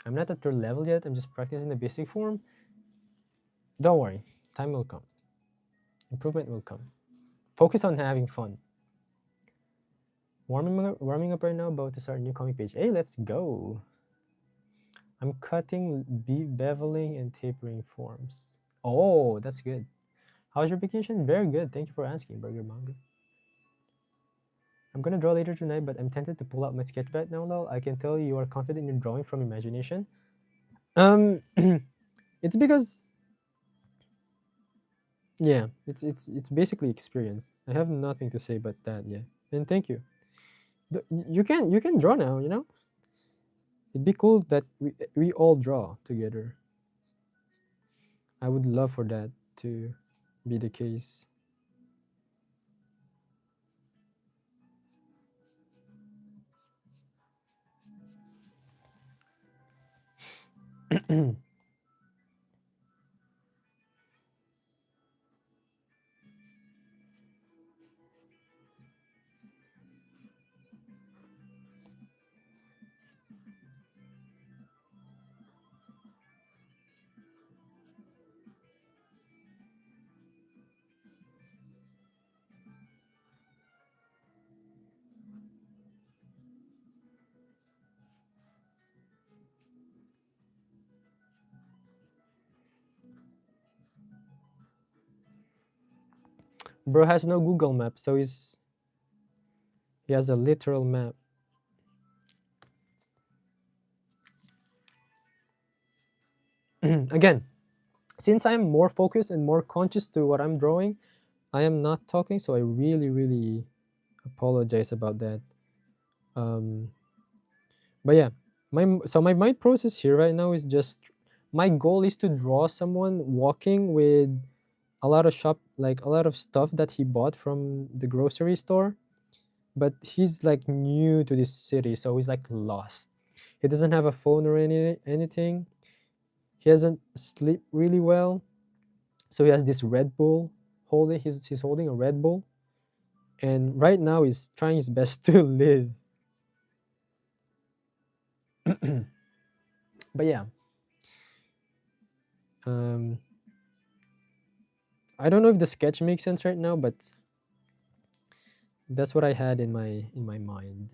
I'm not at your level yet. I'm just practicing the basic form. Don't worry, time will come. Improvement will come. Focus on having fun. Warming up right now, about to start a new comic page. Hey, let's go. I'm cutting, beveling, and tapering forms. Oh, that's good. How's your vacation? Very good. Thank you for asking, Burger Manga. I'm gonna draw later tonight, but I'm tempted to pull out my sketchpad now, lol. I can tell you are confident in drawing from imagination. Um, it's because yeah, it's basically experience. I have nothing to say but that. Yeah, and thank you. You can draw now. You know, it'd be cool that we all draw together. I would love for that to be the case. Bro has no Google map, so he has a literal map. Again, since I'm more focused and more conscious to what I'm drawing, I am not talking, so I really, really apologize about that. Um, but yeah, my mind process here right now is just my goal is to draw someone walking with a lot of a lot of stuff that he bought from the grocery store, but he's like new to this city, so he's like lost. He doesn't have a phone or anything. He hasn't sleep really well, so he has this Red Bull holding. He's holding a Red Bull, and right now he's trying his best to live. But yeah, um, I don't know if the sketch makes sense right now, but that's what I had in my mind.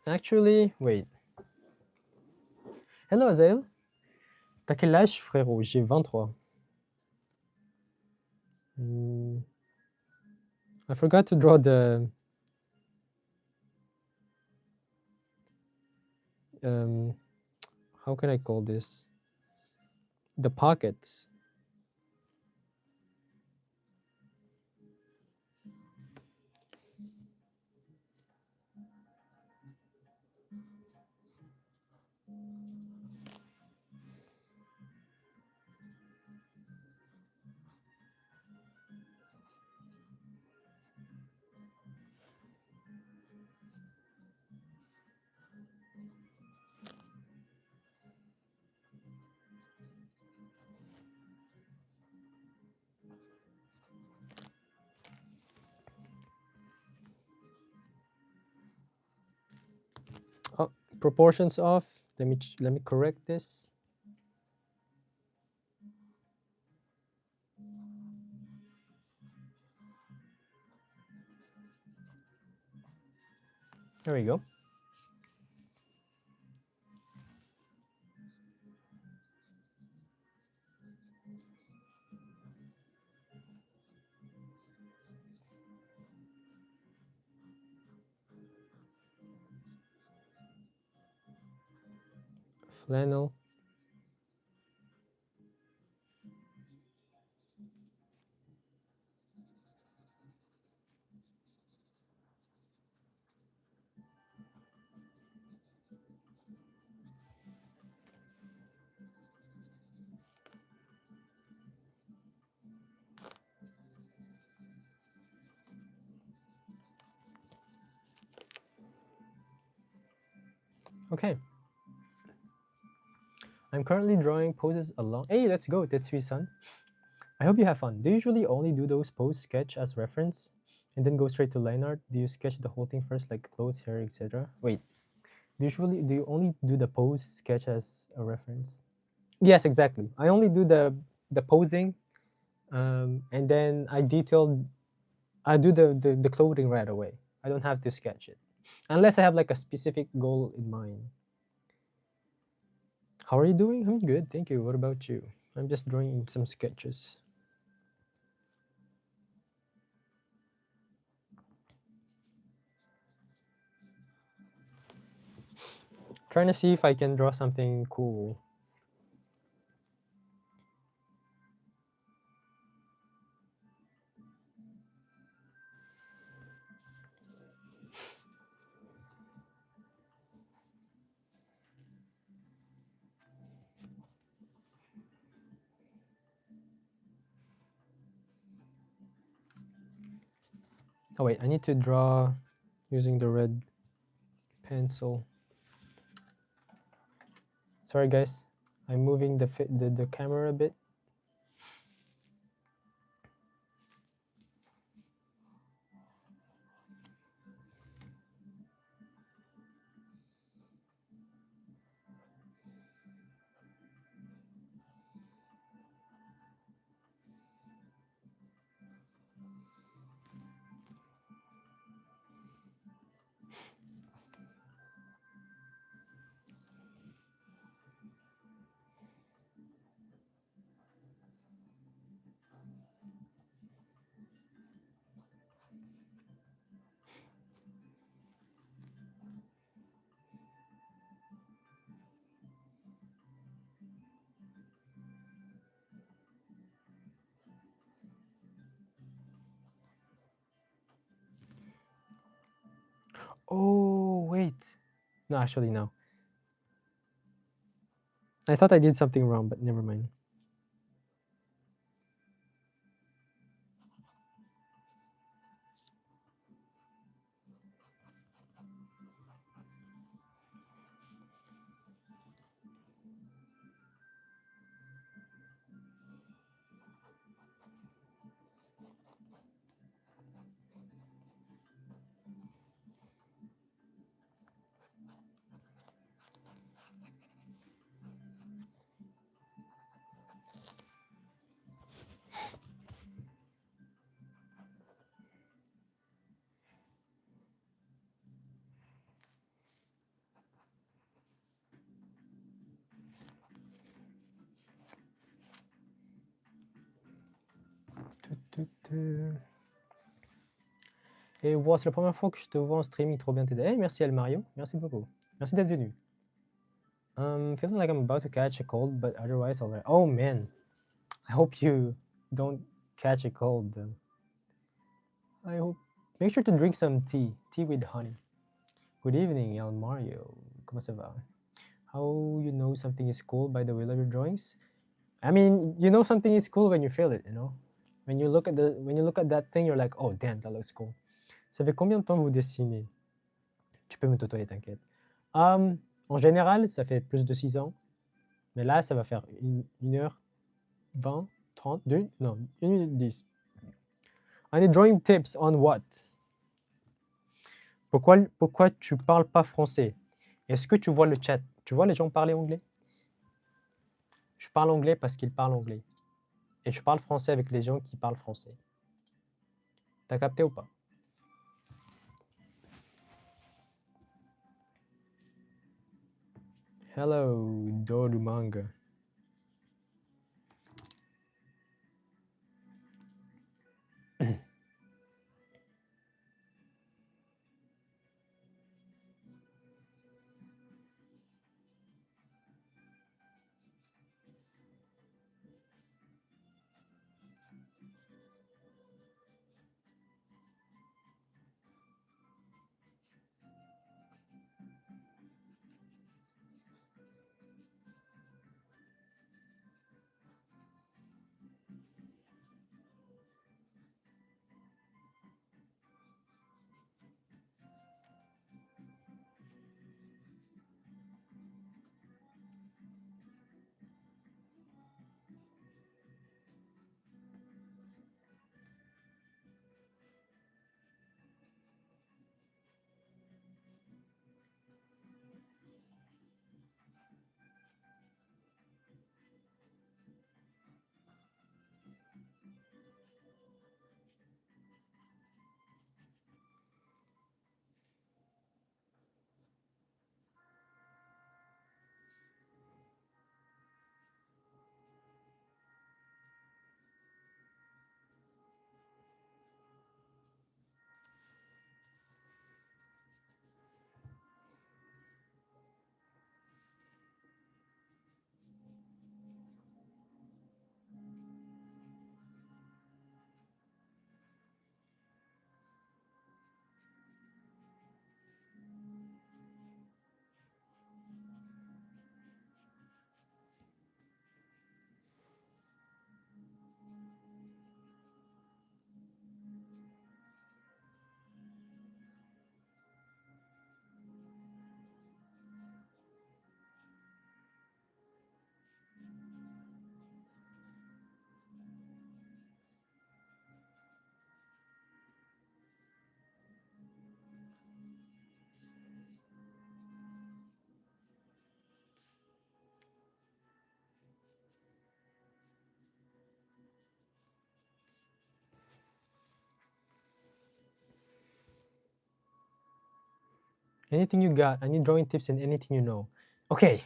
Actually, wait. Hello, Azael. T'as quel âge, frérot? J'ai 23. I forgot to draw the... how can I call this? The pockets. Oh, proportions off. Let me correct this. There we go. Flannel. Okay. I'm currently drawing poses along... Hey, let's go, Tetsuya-san. I hope you have fun. Do you usually only do those pose sketch as reference and then go straight to line art? Do you sketch the whole thing first, like clothes, hair, etc.? Wait, do you only do the pose sketch as a reference? Yes, exactly. I only do the posing, and then I do the clothing right away. I don't have to sketch it unless I have like a specific goal in mind. How are you doing? I'm good, thank you. What about you? I'm just drawing some sketches. Trying to see if I can draw something cool. Oh wait, I need to draw using the red pencil. Sorry guys, I'm moving the camera a bit. Oh wait, no, actually no. I thought I did something wrong, but never mind. Et wow, c'est la première fois que je te vois en streaming, trop bien t'aider. Hey, merci El Mario, merci beaucoup. Merci d'être venu. Feeling like I'm about to catch a cold, but otherwise all right. Oh man, I hope you don't catch a cold. I hope. Make sure to drink some tea with honey. Good evening, El Mario. ¿Cómo se va? How you know something is cool by the will of your drawings? I mean, you know something is cool when you feel it, you know? When you look at that thing, you're like, oh damn, that looks cool. Ça fait combien de temps vous dessinez? Tu peux me tutoyer, t'inquiète. En général, ça fait plus de 6 ans. Mais là, ça va faire 1h20, 32, non, 1 minute 10. I need drawing tips on what? Pourquoi tu parles pas français? Est-ce que tu vois le chat? Tu vois les gens parler anglais? Je parle anglais parce qu'ils parlent anglais. Et je parle français avec les gens qui parlent français. T'as capté ou pas? Hello, Doru Manga. Anything you got? I need drawing tips and anything you know. Okay,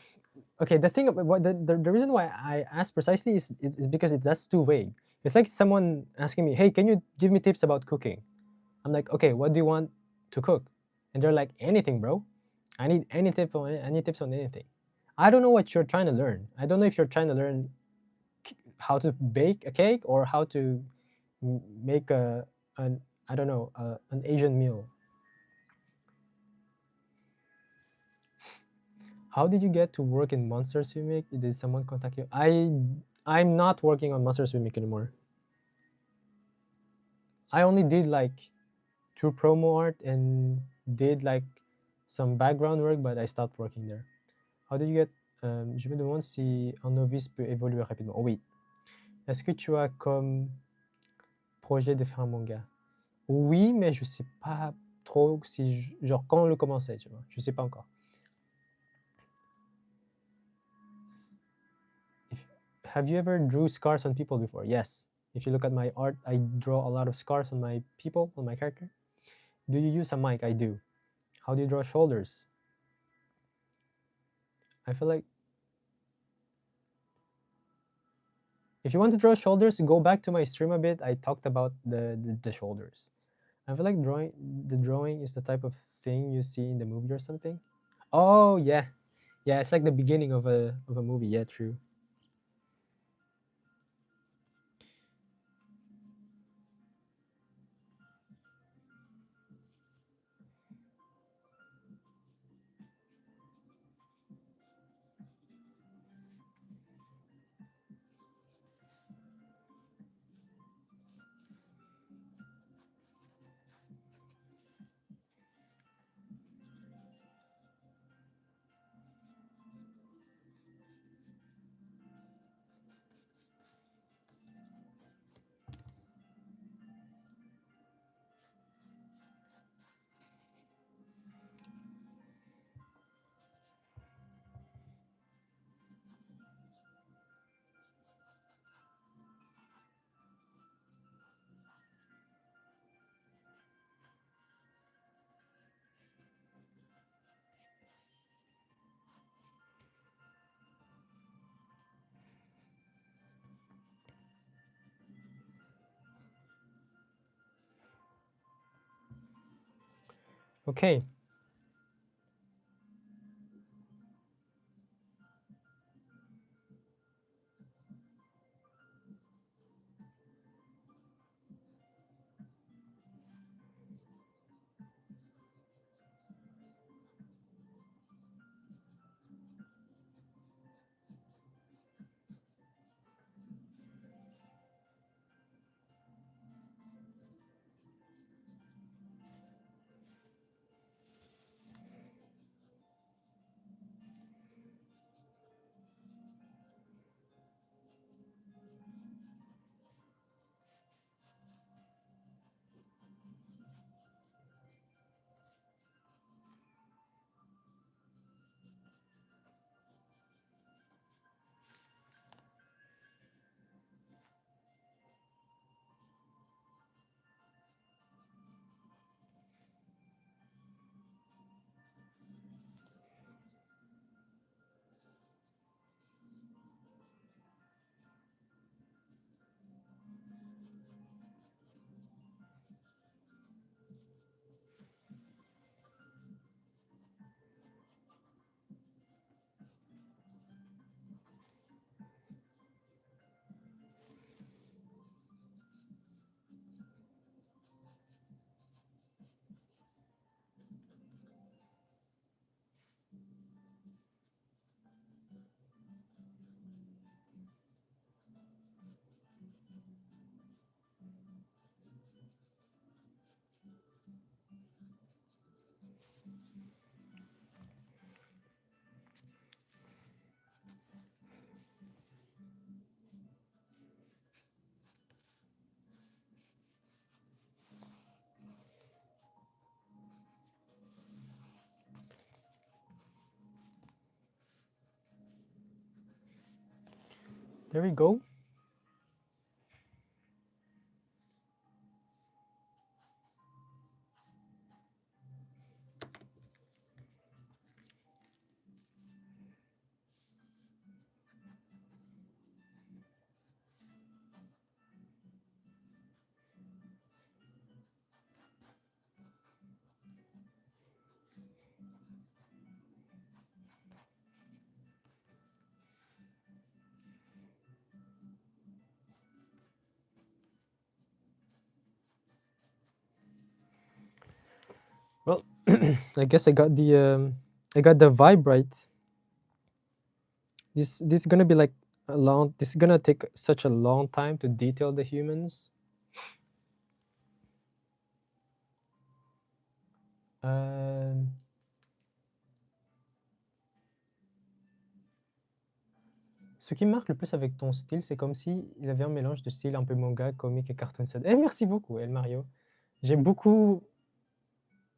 The thing, what the reason why I asked precisely is because that's too vague. It's like someone asking me, "Hey, can you give me tips about cooking?" I'm like, "Okay, what do you want to cook?" And they're like, "Anything, bro. I need any tips on anything." I don't know what you're trying to learn. I don't know if you're trying to learn how to bake a cake or how to make an I don't know an Asian meal. How did you get to work in Monsters We Make? Did someone contact you? I'm not working on Monsters We Make anymore. I only did like 2 promo art and did like some background work, but I stopped working there. How did you get Je me demande si un novice peut évoluer rapidement. Oh oui. Est-ce que tu as comme projet de faire un manga? Oui, mais je sais pas trop si genre quand le commencer, tu vois. Je sais pas encore. Have you ever drew scars on people before? Yes. If you look at my art, I draw a lot of scars on my people, on my character. Do you use a mic? I do. How do you draw shoulders? I feel like If you want to draw shoulders, go back to my stream a bit. I talked about the shoulders. I feel like the drawing is the type of thing you see in the movie or something. Oh yeah, yeah. It's like the beginning of a movie. Yeah, true. Okay. There we go. Well, I guess I got the vibe right. This is gonna be like a long. This is gonna take such a long time to detail the humans. Ce qui me marque le plus avec ton style, c'est comme si il avait un mélange de style un peu manga, comique et cartoon sad. Eh, merci beaucoup, El Mario. J'ai beaucoup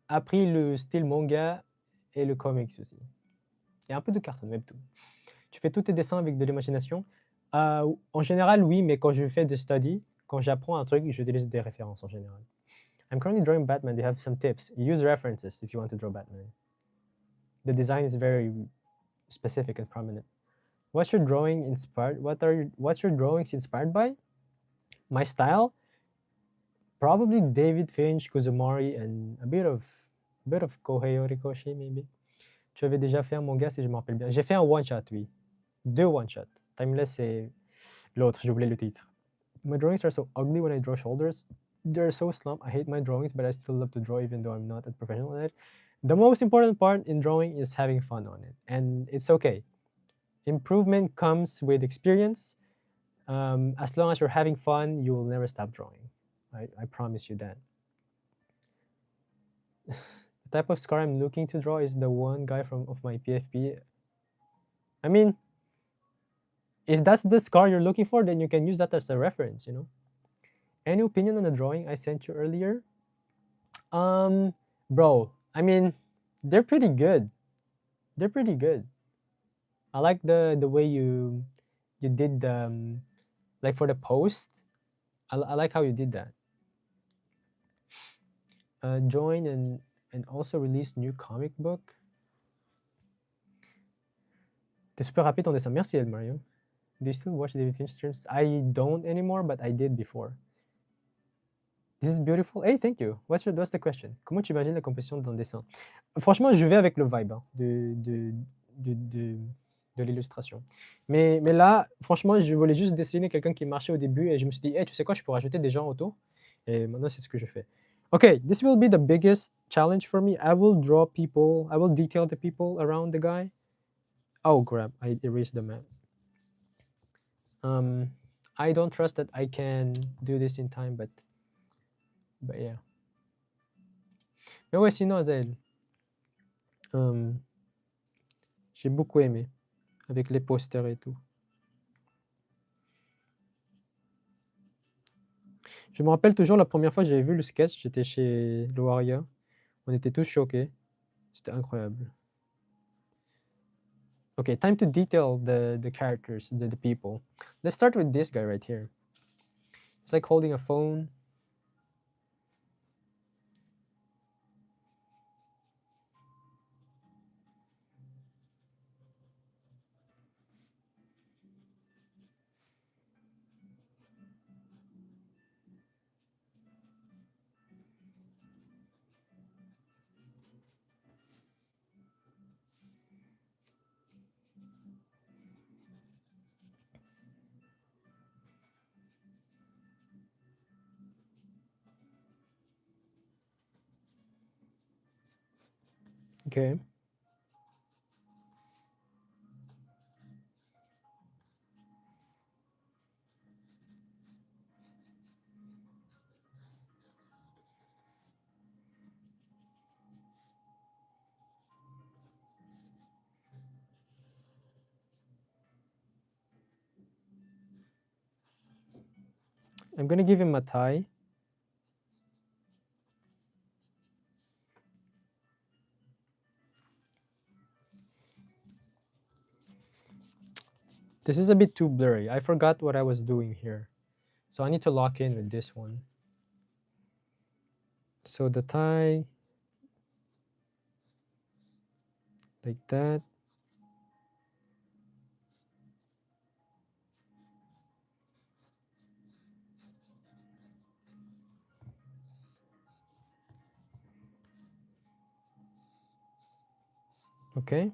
appris le style manga et le comics aussi. Il y a un peu de cartoon, webtoon. Tu fais tous tes dessins avec de l'imagination? En général, oui, mais quand je fais des studies, quand j'apprends un truc, j'utilise des références en général. I'm currently drawing Batman. Do you have some tips? Use references if you want to draw Batman. The design is very specific and prominent. What's your drawing inspired? What's your drawings inspired by? My style? Probably David Finch, Kuzumari, and a bit of Kohei Horikoshi maybe. Tu avais déjà fait un manga si je me rappelle bien. J'ai fait un one shot, oui. 2 one shot. Timeless et l'autre, j'ai oublié le titre. My drawings are so ugly when I draw shoulders. They're so slump. I hate my drawings, but I still love to draw even though I'm not a professional at it. The most important part in drawing is having fun on it, and it's okay. Improvement comes with experience. As long as you're having fun, you will never stop drawing. I promise you that. The type of scar I'm looking to draw is the one guy of my PFP. I mean, if that's the scar you're looking for, then you can use that as a reference, you know? Any opinion on the drawing I sent you earlier? Bro, I mean, they're pretty good. They're pretty good. I like the way you did the like for the post. I like how you did that. Join and also release new comic book. T'es super rapide ton dessin. Merci, El Mario. Do you still watch David Finch streams? I don't anymore, but I did before. This is beautiful. Hey, thank you. What's the question? Comment tu imagines la composition dans le dessin? Franchement, je vais avec le vibe hein, de l'illustration. Mais là, franchement, je voulais juste dessiner quelqu'un qui marchait au début et je me suis dit, hey, tu sais quoi, je peux rajouter des gens autour. Et maintenant, c'est ce que je fais. Okay, this will be the biggest challenge for me. I will draw people. I will detail the people around the guy. Oh, crap. I erased the map. I don't trust that I can do this in time, but yeah. Mais ouais, sinon, Azael, j'ai beaucoup aimé avec les posters et tout. Je me rappelle toujours la première fois que j'avais vu le sketch, j'étais chez Loaria. On était tous choqués. C'était incroyable. Okay, time to detail the characters, the people. Let's start with this guy right here. It's like holding a phone. Okay. I'm gonna give him a tie. This is a bit too blurry. I forgot what I was doing here. So I need to lock in with this one. So the tie, like that. Okay.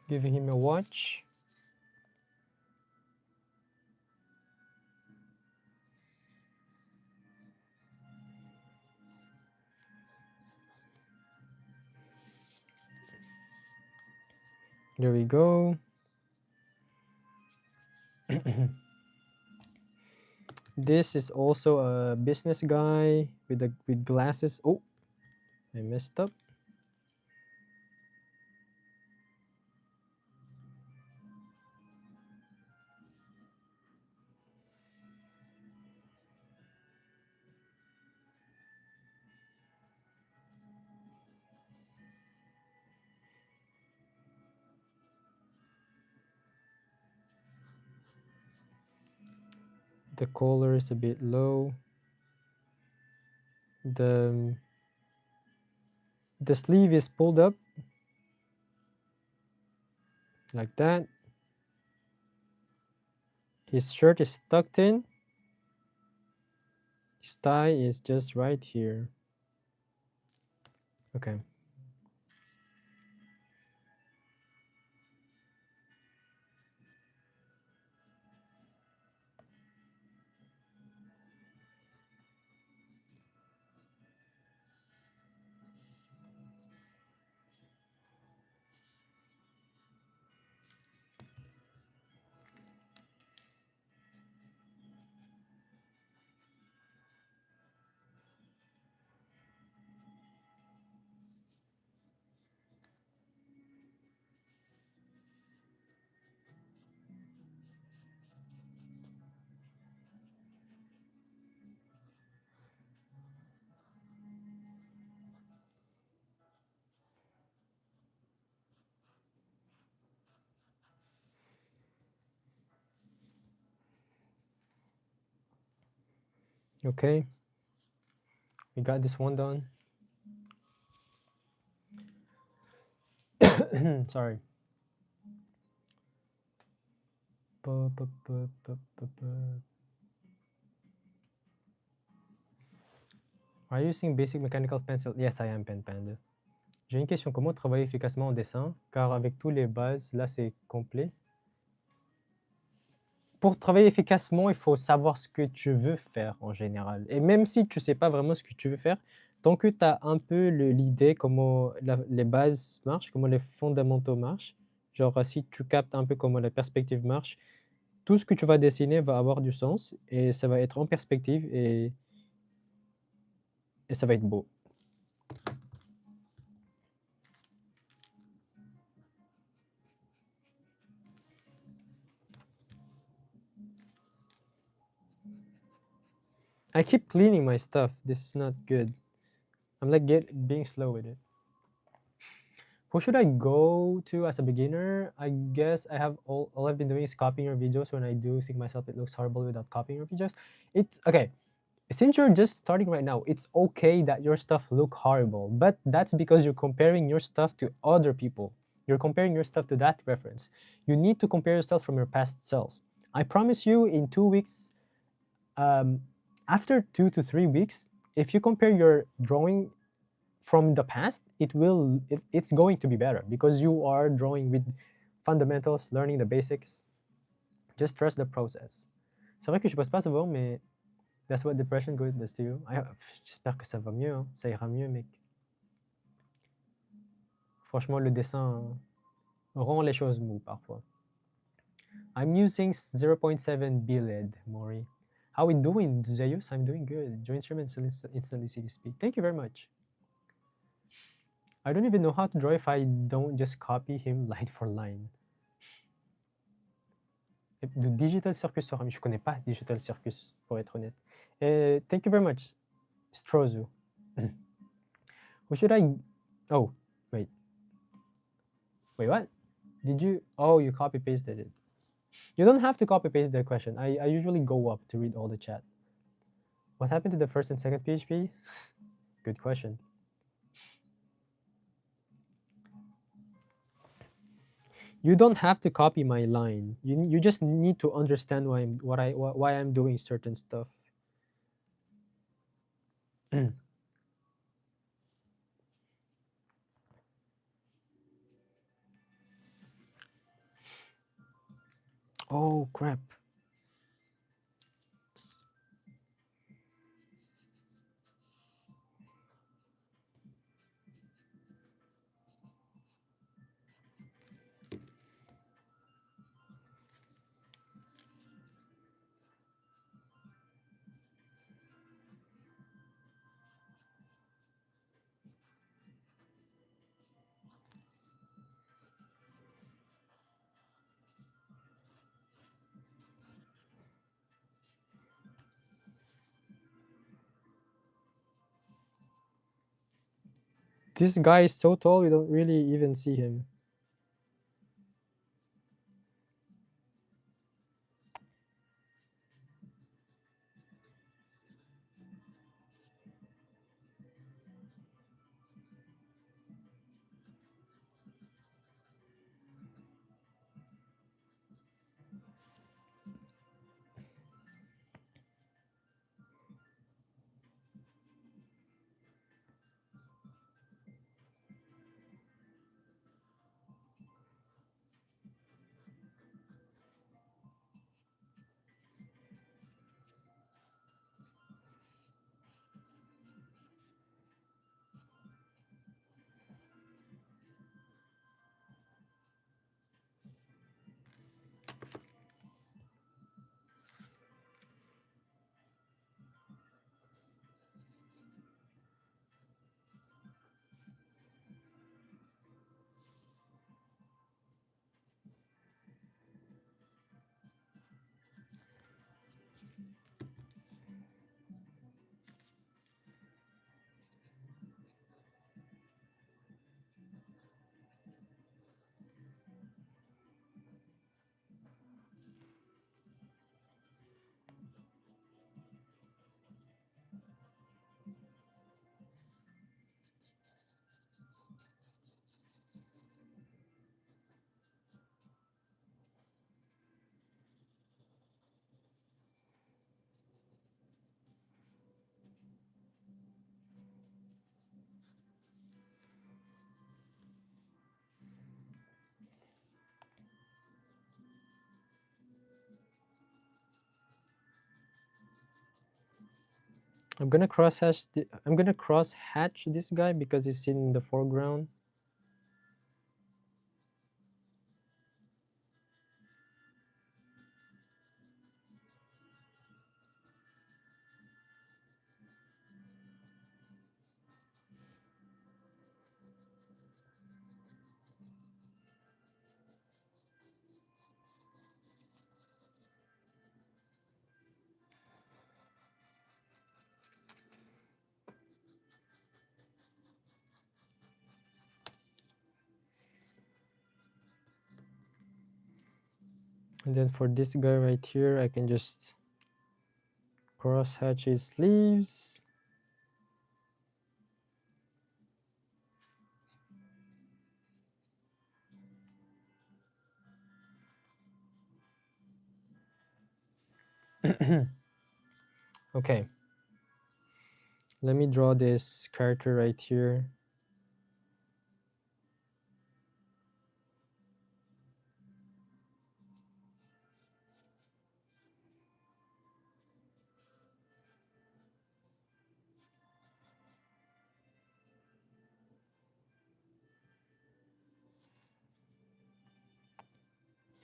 Giving him a watch. There we go. This is also a business guy with glasses. Oh, I messed up. The collar is a bit low. The sleeve is pulled up like that. His shirt is tucked in. His tie is just right here. Okay. Okay. We got this one done. Sorry. Are you using basic mechanical pencil? Yes, I am, Pen Panda. J'ai une question. Comment travailler efficacement en dessin? Car avec tous les bases, là, c'est complet. Pour travailler efficacement, il faut savoir ce que tu veux faire en général. Et même si tu ne sais pas vraiment ce que tu veux faire, tant que tu as un peu l'idée comment les bases marchent, comment les fondamentaux marchent, genre si tu captes un peu comment la perspective marche, tout ce que tu vas dessiner va avoir du sens et ça va être en perspective et ça va être beau. I keep cleaning my stuff. This is not good. I'm like being slow with it. Who should I go to as a beginner? I guess I have all I've been doing is copying your videos when I do think myself it looks horrible without copying your videos. It's okay. Since you're just starting right now, it's okay that your stuff look horrible, but that's because you're comparing your stuff to other people. You're comparing your stuff to that reference. You need to compare yourself from your past self. I promise you in 2 weeks, after 2 to 3 weeks, if you compare your drawing from the past, it's going to be better because you are drawing with fundamentals, learning the basics. Just trust the process. C'est vrai que je passe pas souvent, mais that's what depression does to you. J'espère que ça va mieux, hein. Ça ira mieux, mec. Franchement, le dessin rend les choses mous parfois. I'm using 0.7 BLED, Maury. How we doing, Zeus? I'm doing good. Join stream and instantly see speak. Thank you very much. I don't even know how to draw if I don't just copy him line for line. De Digital Circus sur Ami. Je connais pas Digital Circus, pour être honnête. Thank you very much, Strozu. Who should I... Oh, wait. Wait, what? Did you... Oh, you copy-pasted it. You don't have to copy-paste the question. I usually go up to read all the chat. What happened to the first and second PHP? Good question. You don't have to copy my line. You just need to understand why I'm doing certain stuff. Oh crap. This guy is so tall, we don't really even see him. I'm gonna cross hatch this guy because he's in the foreground. And then for this guy right here, I can just cross hatch his sleeves. Okay. Let me draw this character right here.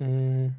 Mm,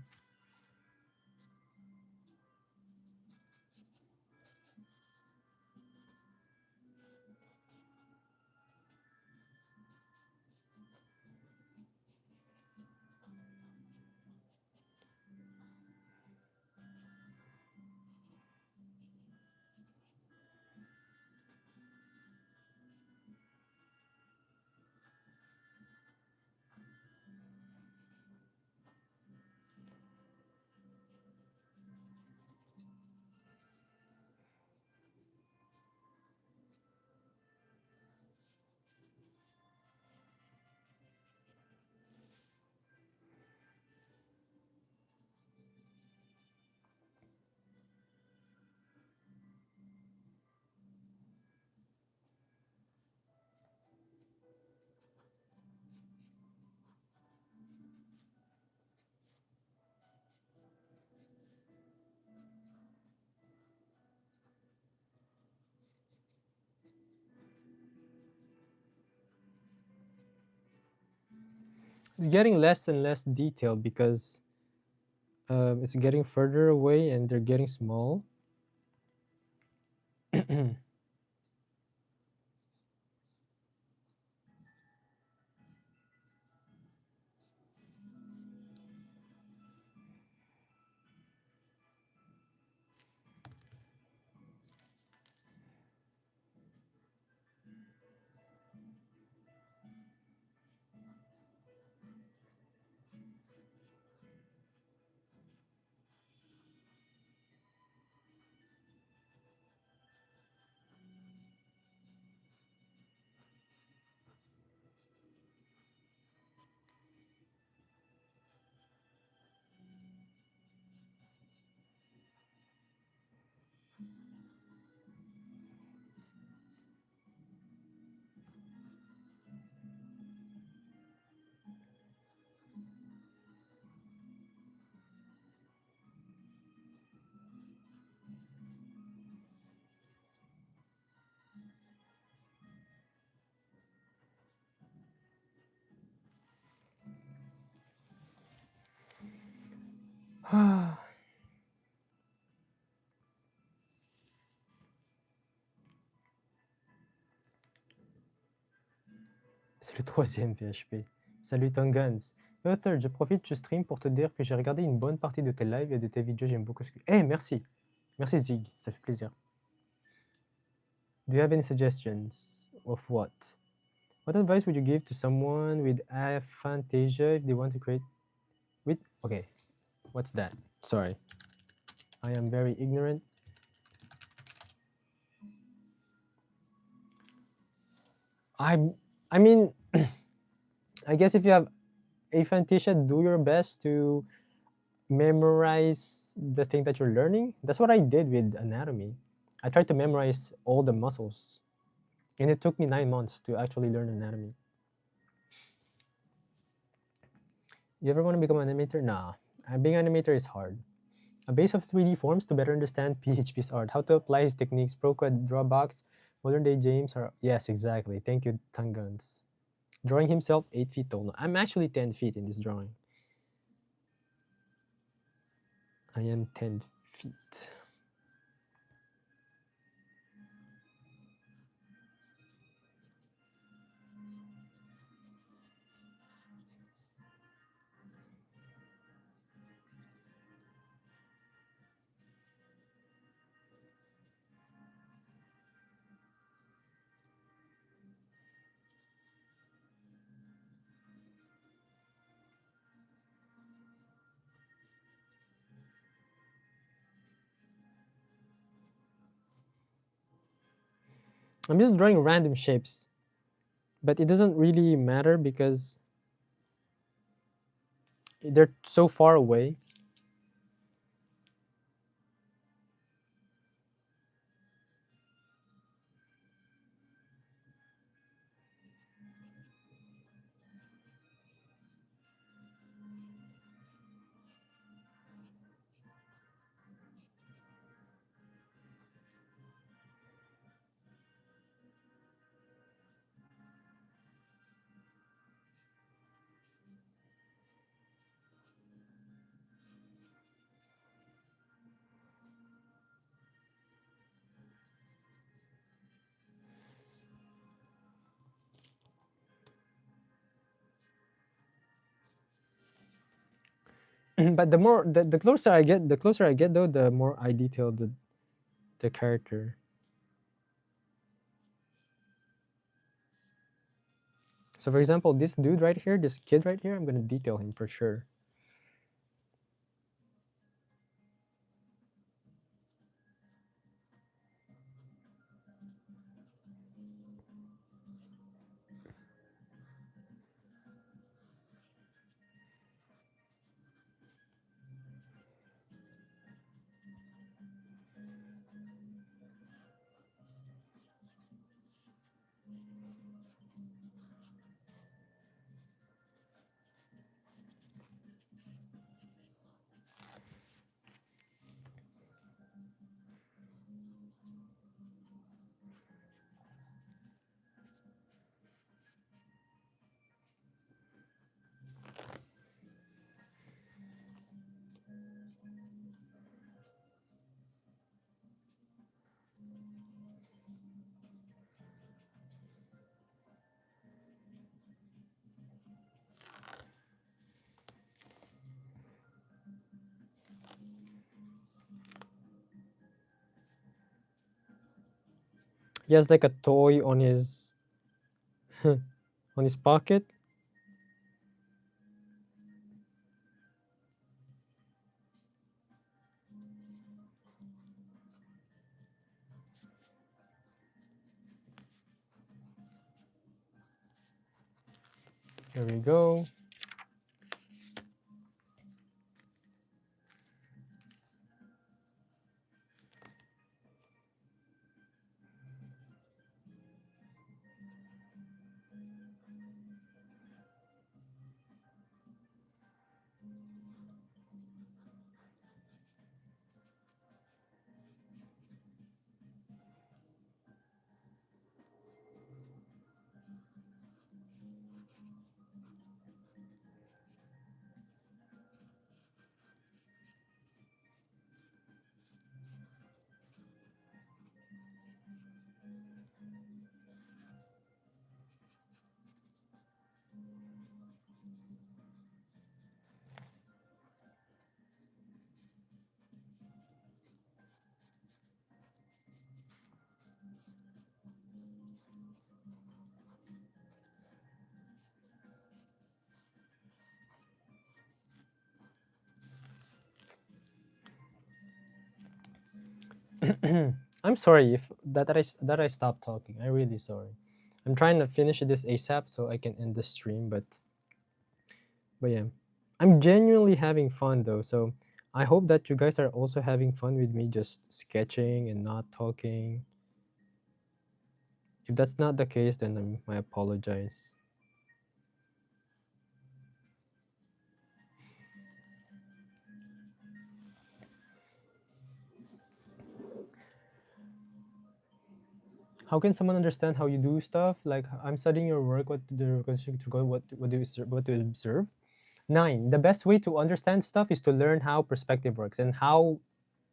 it's getting less and less detailed because it's getting further away and they're getting small. C'est le troisième PHP. Salut Tongans. Aothird, je profite du stream pour te dire que j'ai regardé une bonne partie de tes lives et de tes vidéos. J'aime beaucoup ce que... Eh, merci. Merci Zig, ça fait plaisir. Do you have any suggestions of what? What advice would you give to someone with aphantasia if they want to create with... Okay, what's that? Sorry. I am very ignorant. I mean, I guess if you have aphantasia, do your best to memorize the thing that you're learning. That's what I did with anatomy. I tried to memorize all the muscles, and it took me 9 months to actually learn anatomy. You ever want to become an animator? Nah, being an animator is hard. A base of 3D forms to better understand PHP's art. How to apply his techniques. ProCreate, Drawbox, modern day James are... Yes, exactly. Thank you, Tangans. Drawing himself 8 feet tall. No, I'm actually 10 feet in this drawing. I am 10 feet. I'm just drawing random shapes, but it doesn't really matter because they're so far away. But the closer I get, though, the more I detail the character. So for example, this dude right here, this kid right here, I'm gonna detail him for sure. He has like a toy on his on his pocket. There we go. I'm sorry if that I stopped talking. I'm really sorry. I'm trying to finish this ASAP so I can end the stream, but yeah. I'm genuinely having fun though, so I hope that you guys are also having fun with me just sketching and not talking. If that's not the case, then I apologize. How can someone understand how you do stuff? Like, I'm studying your work. What do you observe? 9. The best way to understand stuff is to learn how perspective works and how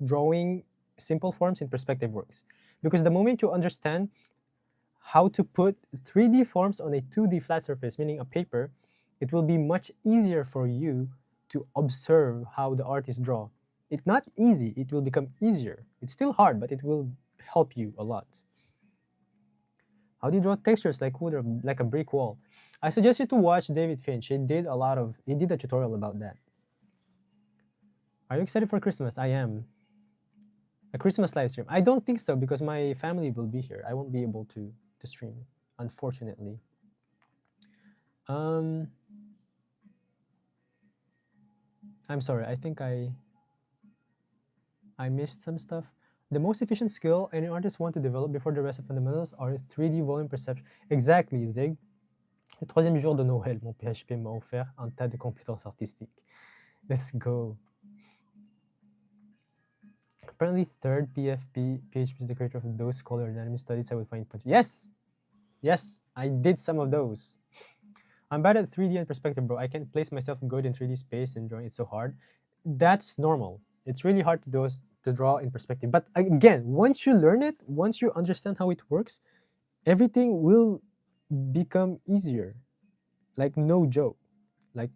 drawing simple forms in perspective works. Because the moment you understand how to put 3D forms on a 2D flat surface, meaning a paper, it will be much easier for you to observe how the artist draw. It's not easy, it will become easier. It's still hard, but it will help you a lot. How do you draw textures like wood or like a brick wall? I suggest you to watch David Finch. He did a tutorial about that. Are you excited for Christmas? I am. A Christmas live stream. I don't think so because my family will be here. I won't be able to stream, unfortunately. I'm sorry. I think I missed some stuff. The most efficient skill any artist want to develop before the rest of fundamentals are 3D volume perception. Exactly, Zig. Le 3e jour de Noël, mon PHP m'a offert un tas de compétences artistiques. Let's go. Apparently, 3rd PHP is the creator of those color anatomy studies I would find. Yes! Yes, I did some of those. I'm bad at 3D and perspective, bro. I can't place myself good in 3D space and drawing. It's so hard. That's normal. It's really hard to draw in perspective. But again, once you learn it, once you understand how it works, everything will become easier. Like, no joke. Like,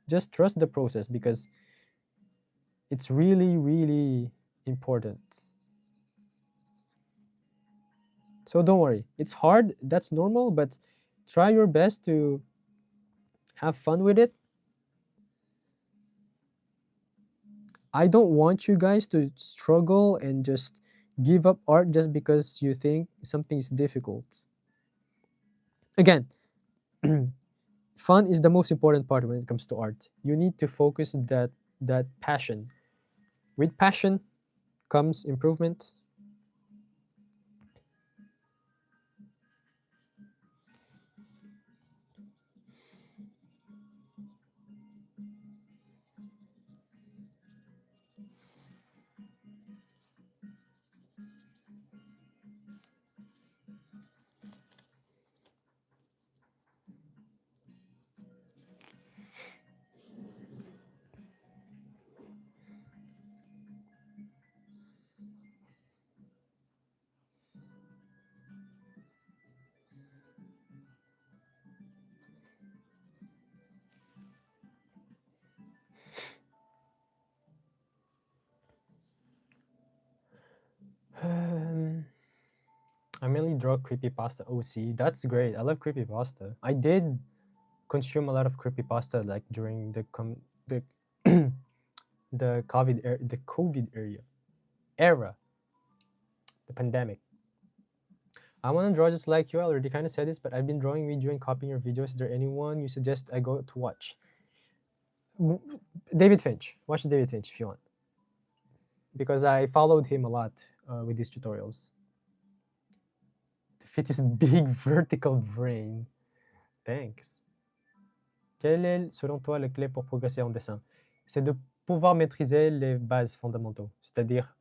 just trust the process because it's really, really important. So don't worry. It's hard. That's normal, but try your best to have fun with it. I don't want you guys to struggle and just give up art just because you think something is difficult. Again, fun is the most important part when it comes to art. You need to focus that passion. With passion comes improvement. I mainly draw creepypasta OC. That's great. I love creepypasta. I did consume a lot of creepypasta like during the the COVID era, the pandemic. I want to draw just like you. I already kind of said this, but I've been drawing with you and copying your videos. Is there anyone you suggest I go to watch? David Finch. Watch David Finch if you want, because I followed him a lot with his tutorials. To fit his big vertical brain. Thanks. Quelle est, selon toi, la clé pour progresser en dessin? C'est de pouvoir maîtriser les bases fondamentaux, c'est-à-dire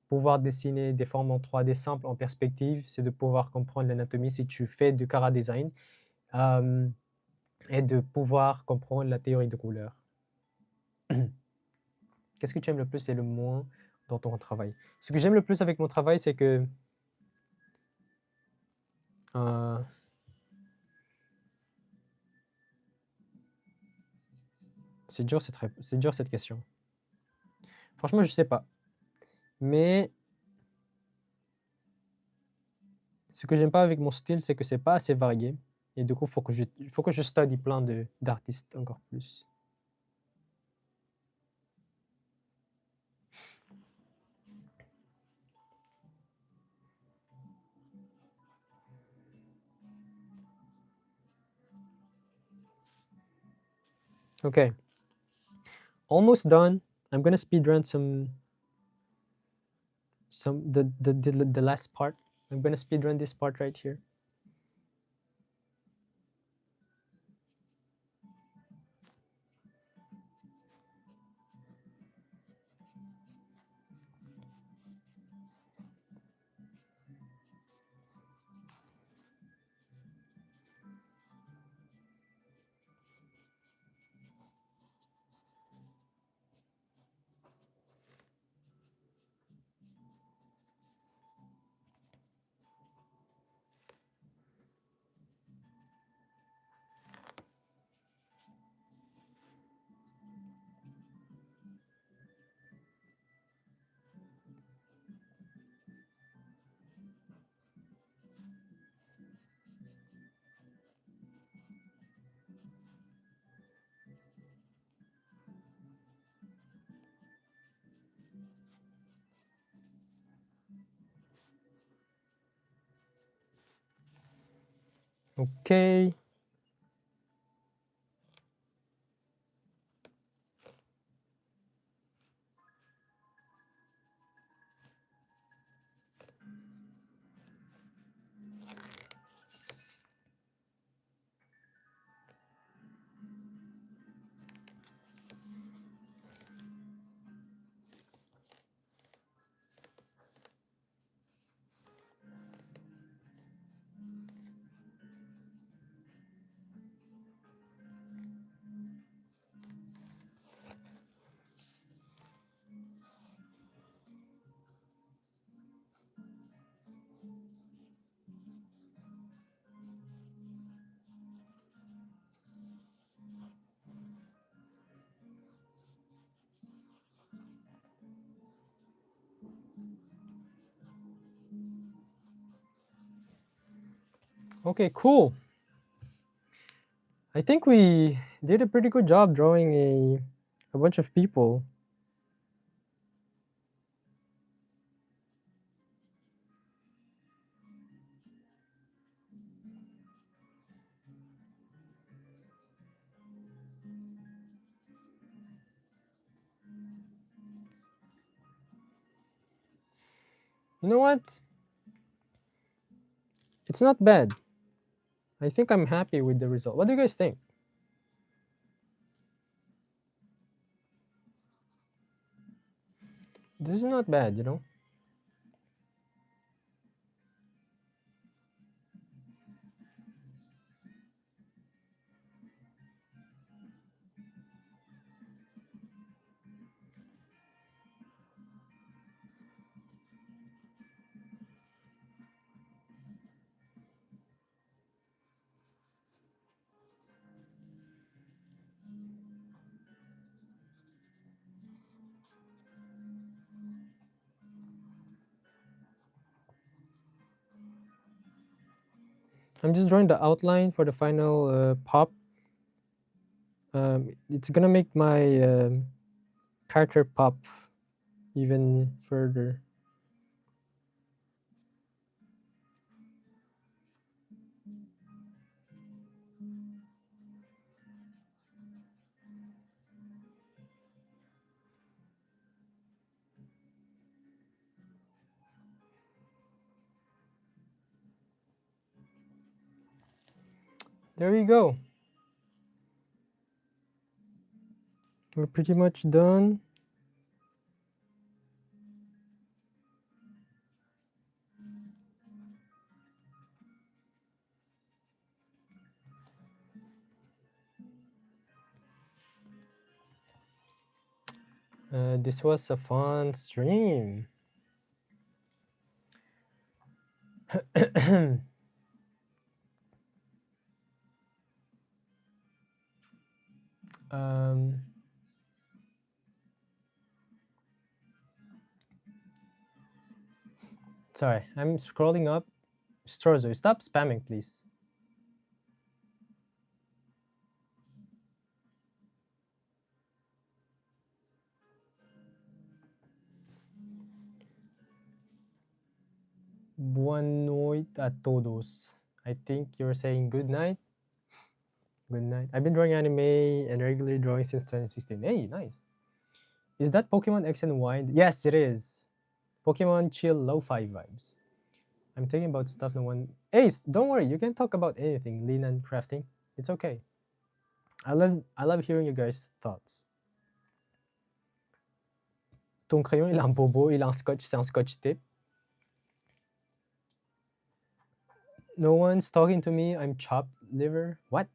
pouvoir dessiner des formes en 3D simples en perspective, c'est de pouvoir comprendre l'anatomie si tu fais du chara design, et de pouvoir comprendre la théorie de couleur. Qu'est-ce que tu aimes le plus et le moins dans ton travail? Ce que j'aime le plus avec mon travail, c'est que c'est dur cette question. Franchement, je sais pas. Mais ce que j'aime pas avec mon style, c'est que c'est pas assez varié. Et du coup, faut que je studie plein d'artistes encore plus. Okay, almost done. I'm gonna speed run some the last part. I'm gonna speed run this part right here. Okay. Okay, cool. I think we did a pretty good job drawing a bunch of people. You know what? It's not bad. I think I'm happy with the result. What do you guys think? This is not bad, you know? I'm just drawing the outline for the final pop. It's gonna make my character pop even further. There you go. We're pretty much done. This was a fun stream. um, sorry, I'm scrolling up. Strozo, stop spamming, please. Buenas noite a todos. I think you're saying good night. Good night. I've been drawing anime and regularly drawing since 2016. Hey, nice. Is that Pokemon X and Y? Yes, it is. Pokemon chill lo-fi vibes. I'm thinking about stuff no one. Hey, don't worry. You can talk about anything. Lean and crafting. It's okay. I love hearing you guys' thoughts. Ton crayon, il a un bobo, il a un scotch, c'est un scotch tip. No one's talking to me. I'm chopped liver. What?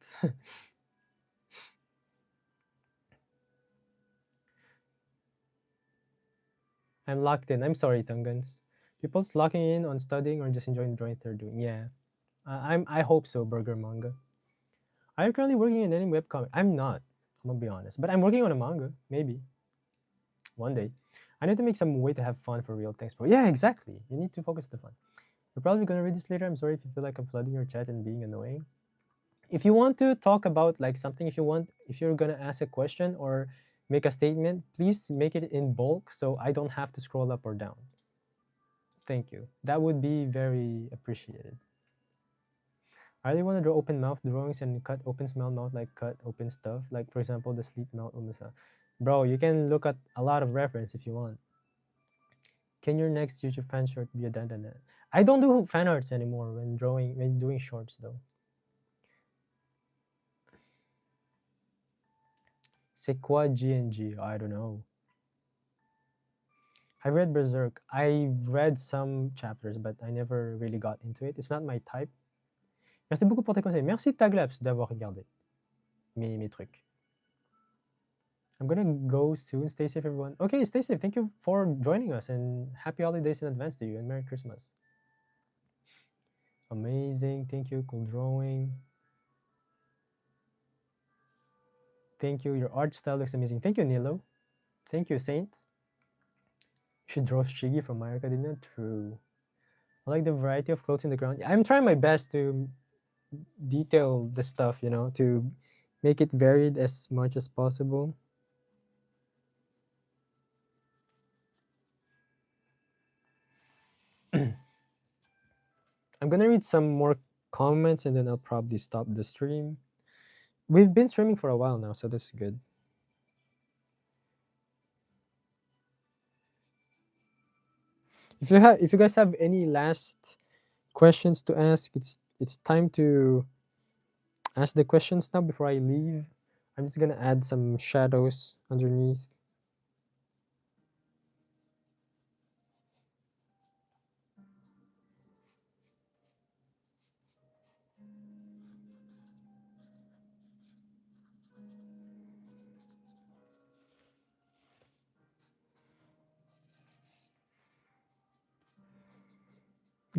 I'm locked in. I'm sorry, Tungans. People's locking in on studying or just enjoying the drawing they're doing. Yeah, I hope so. Burger Manga. Are you currently working in any webcomic? I'm not. I'm gonna be honest, but I'm working on a manga. Maybe one day. I need to make some way to have fun for real. Thanks, bro. Yeah, exactly. You need to focus on the fun. You're probably gonna read this later. I'm sorry if you feel like I'm flooding your chat and being annoying. If you want to talk about like something, if you're gonna ask a question or make a statement, please make it in bulk so I don't have to scroll up or down. Thank you. That would be very appreciated. I really want to draw open mouth drawings and cut open small mouth, like cut open stuff. Like for example, the sleep mouth. Bro, you can look at a lot of reference if you want. Can your next YouTube fan short be a dandana? I don't do fan arts anymore when doing shorts though. C'est quoi GNG? I don't know. I read Berserk. I've read some chapters, but I never really got into it. It's not my type. Merci beaucoup pour tes conseils. Merci Taglaps d'avoir regardé mes trucs. I'm gonna go soon. Stay safe, everyone. Okay, stay safe. Thank you for joining us, and happy holidays in advance to you, and Merry Christmas. Amazing. Thank you. Cool drawing. Thank you. Your art style looks amazing. Thank you, Nilo. Thank you, Saint. You should draw Shiggy from My Academia. True. I like the variety of clothes in the ground. I'm trying my best to detail the stuff, to make it varied as much as possible. I'm gonna read some more comments and then I'll probably stop the stream. We've been streaming for a while now, so that's good. If you guys have any last questions to ask, it's time to ask the questions now before I leave. I'm just gonna add some shadows underneath.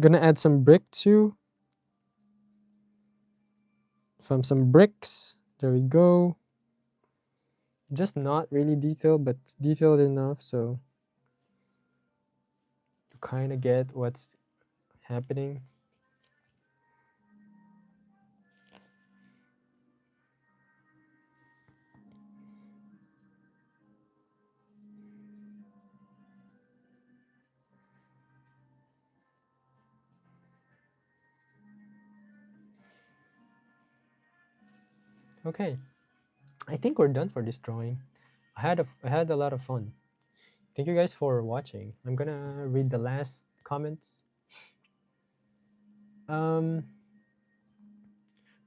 Gonna add some brick too. From some bricks. There we go. Just not really detailed, but detailed enough so you kind of get what's happening. Okay, I think we're done for this drawing. I had a lot of fun. Thank you guys for watching. I'm gonna read the last comments.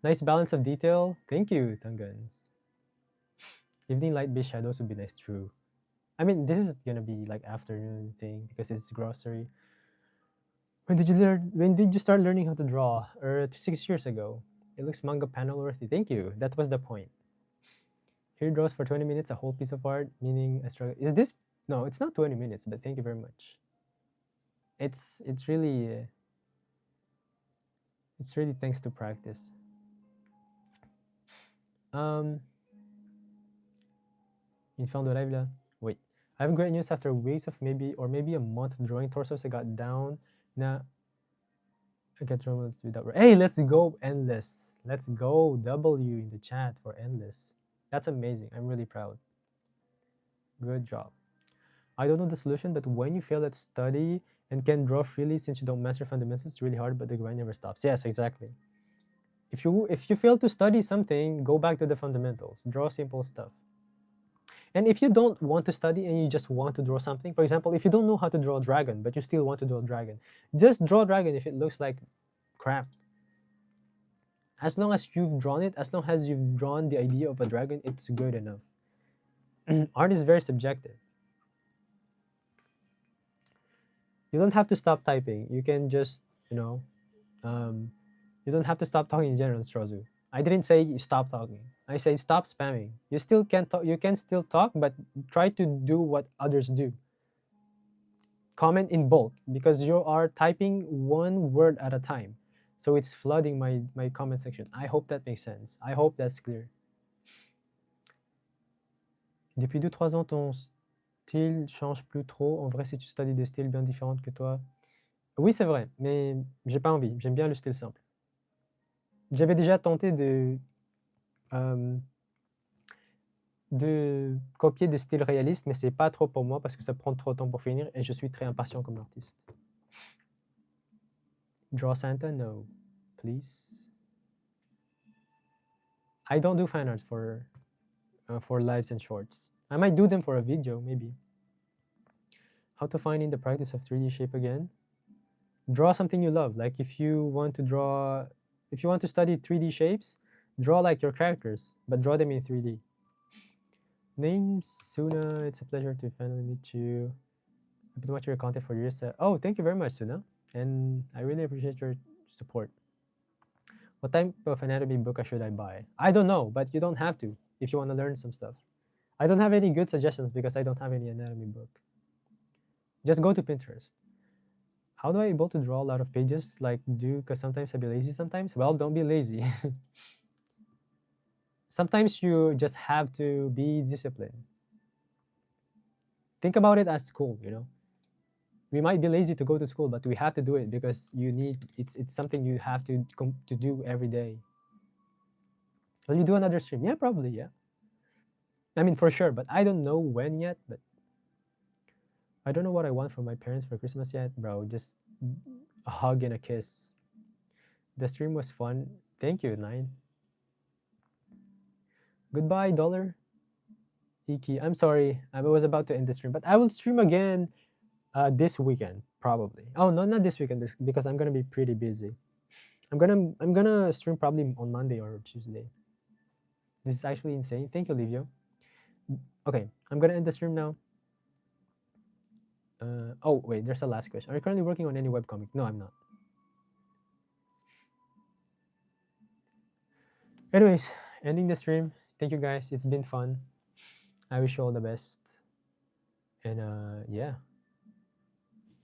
Nice balance of detail. Thank you, Thungans. Evening light-based shadows would be nice, true. I mean, this is gonna be like afternoon thing because it's grocery. When did you start learning how to draw? 6 years ago. It looks manga panel worthy. Thank you. That was the point. Here draws for 20 minutes, a whole piece of art, meaning a struggle. Is this? No, it's not 20 minutes, but thank you very much. It's really thanks to practice. In fin de live là. Wait. I have great news. After weeks of maybe a month of drawing torsos, I got down. Now I get romance without. Hey, let's go endless. Let's go W in the chat for endless. That's amazing. I'm really proud. Good job. I don't know the solution, but when you fail at study and can draw freely since you don't master fundamentals, it's really hard, but the grind never stops. Yes, exactly. If you fail to study something, go back to the fundamentals. Draw simple stuff. And if you don't want to study and you just want to draw something, for example, if you don't know how to draw a dragon, but you still want to draw a dragon, just draw a dragon if it looks like crap. As long as you've drawn it, as long as you've drawn the idea of a dragon, it's good enough. Art is very subjective. You don't have to stop typing. You can just, you know, you don't have to stop talking in general, Strozu. I didn't say you stop talking. I said stop spamming. You still can talk. You can still talk, but try to do what others do. Comment in bulk because you are typing one word at a time, so it's flooding my comment section. I hope that makes sense. I hope that's clear. Depuis 2-3 ans, ton style change plus trop. En vrai, si tu studies des styles bien différents que toi. Oui, c'est vrai, mais j'ai pas envie. J'aime bien le style simple. J'avais déjà tenté de copier des styles réalistes, mais c'est pas trop pour moi parce que ça prend trop de temps pour finir et je suis très impatient comme artiste. Draw Santa? No, please. I don't do fan art for lives and shorts. I might do them for a video, maybe. How to find in the practice of 3D shape again? Draw something you love. Like if you want to study 3D shapes, draw like your characters, but draw them in 3D. Name Suna. It's a pleasure to finally meet you. I've been watching your content for years. Oh, thank you very much, Suna. And I really appreciate your support. What type of anatomy book should I buy? I don't know, but you don't have to if you want to learn some stuff. I don't have any good suggestions because I don't have any anatomy book. Just go to Pinterest. How do I able to draw a lot of pages like do? Because sometimes I be lazy sometimes. Well, don't be lazy. Sometimes you just have to be disciplined. Think about it as school, you know. We might be lazy to go to school, but we have to do it because it's something you have to do every day. Will you do another stream? Yeah, probably, yeah. I mean, for sure, but I don't know when yet, but I don't know what I want from my parents for Christmas yet, bro. Just a hug and a kiss. The stream was fun. Thank you, Nine. Goodbye, Dollar. Iki, I'm sorry. I was about to end the stream, but I will stream again this weekend, probably. Oh, no, not this weekend, because I'm gonna be pretty busy. I'm gonna stream probably on Monday or Tuesday. This is actually insane. Thank you, Livio. Okay, I'm gonna end the stream now. Oh wait, there's a last question. Are you currently working on any webcomic? No, I'm not. Anyways, ending the stream. Thank you guys. It's been fun. I wish you all the best. And yeah.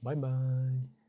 Bye bye.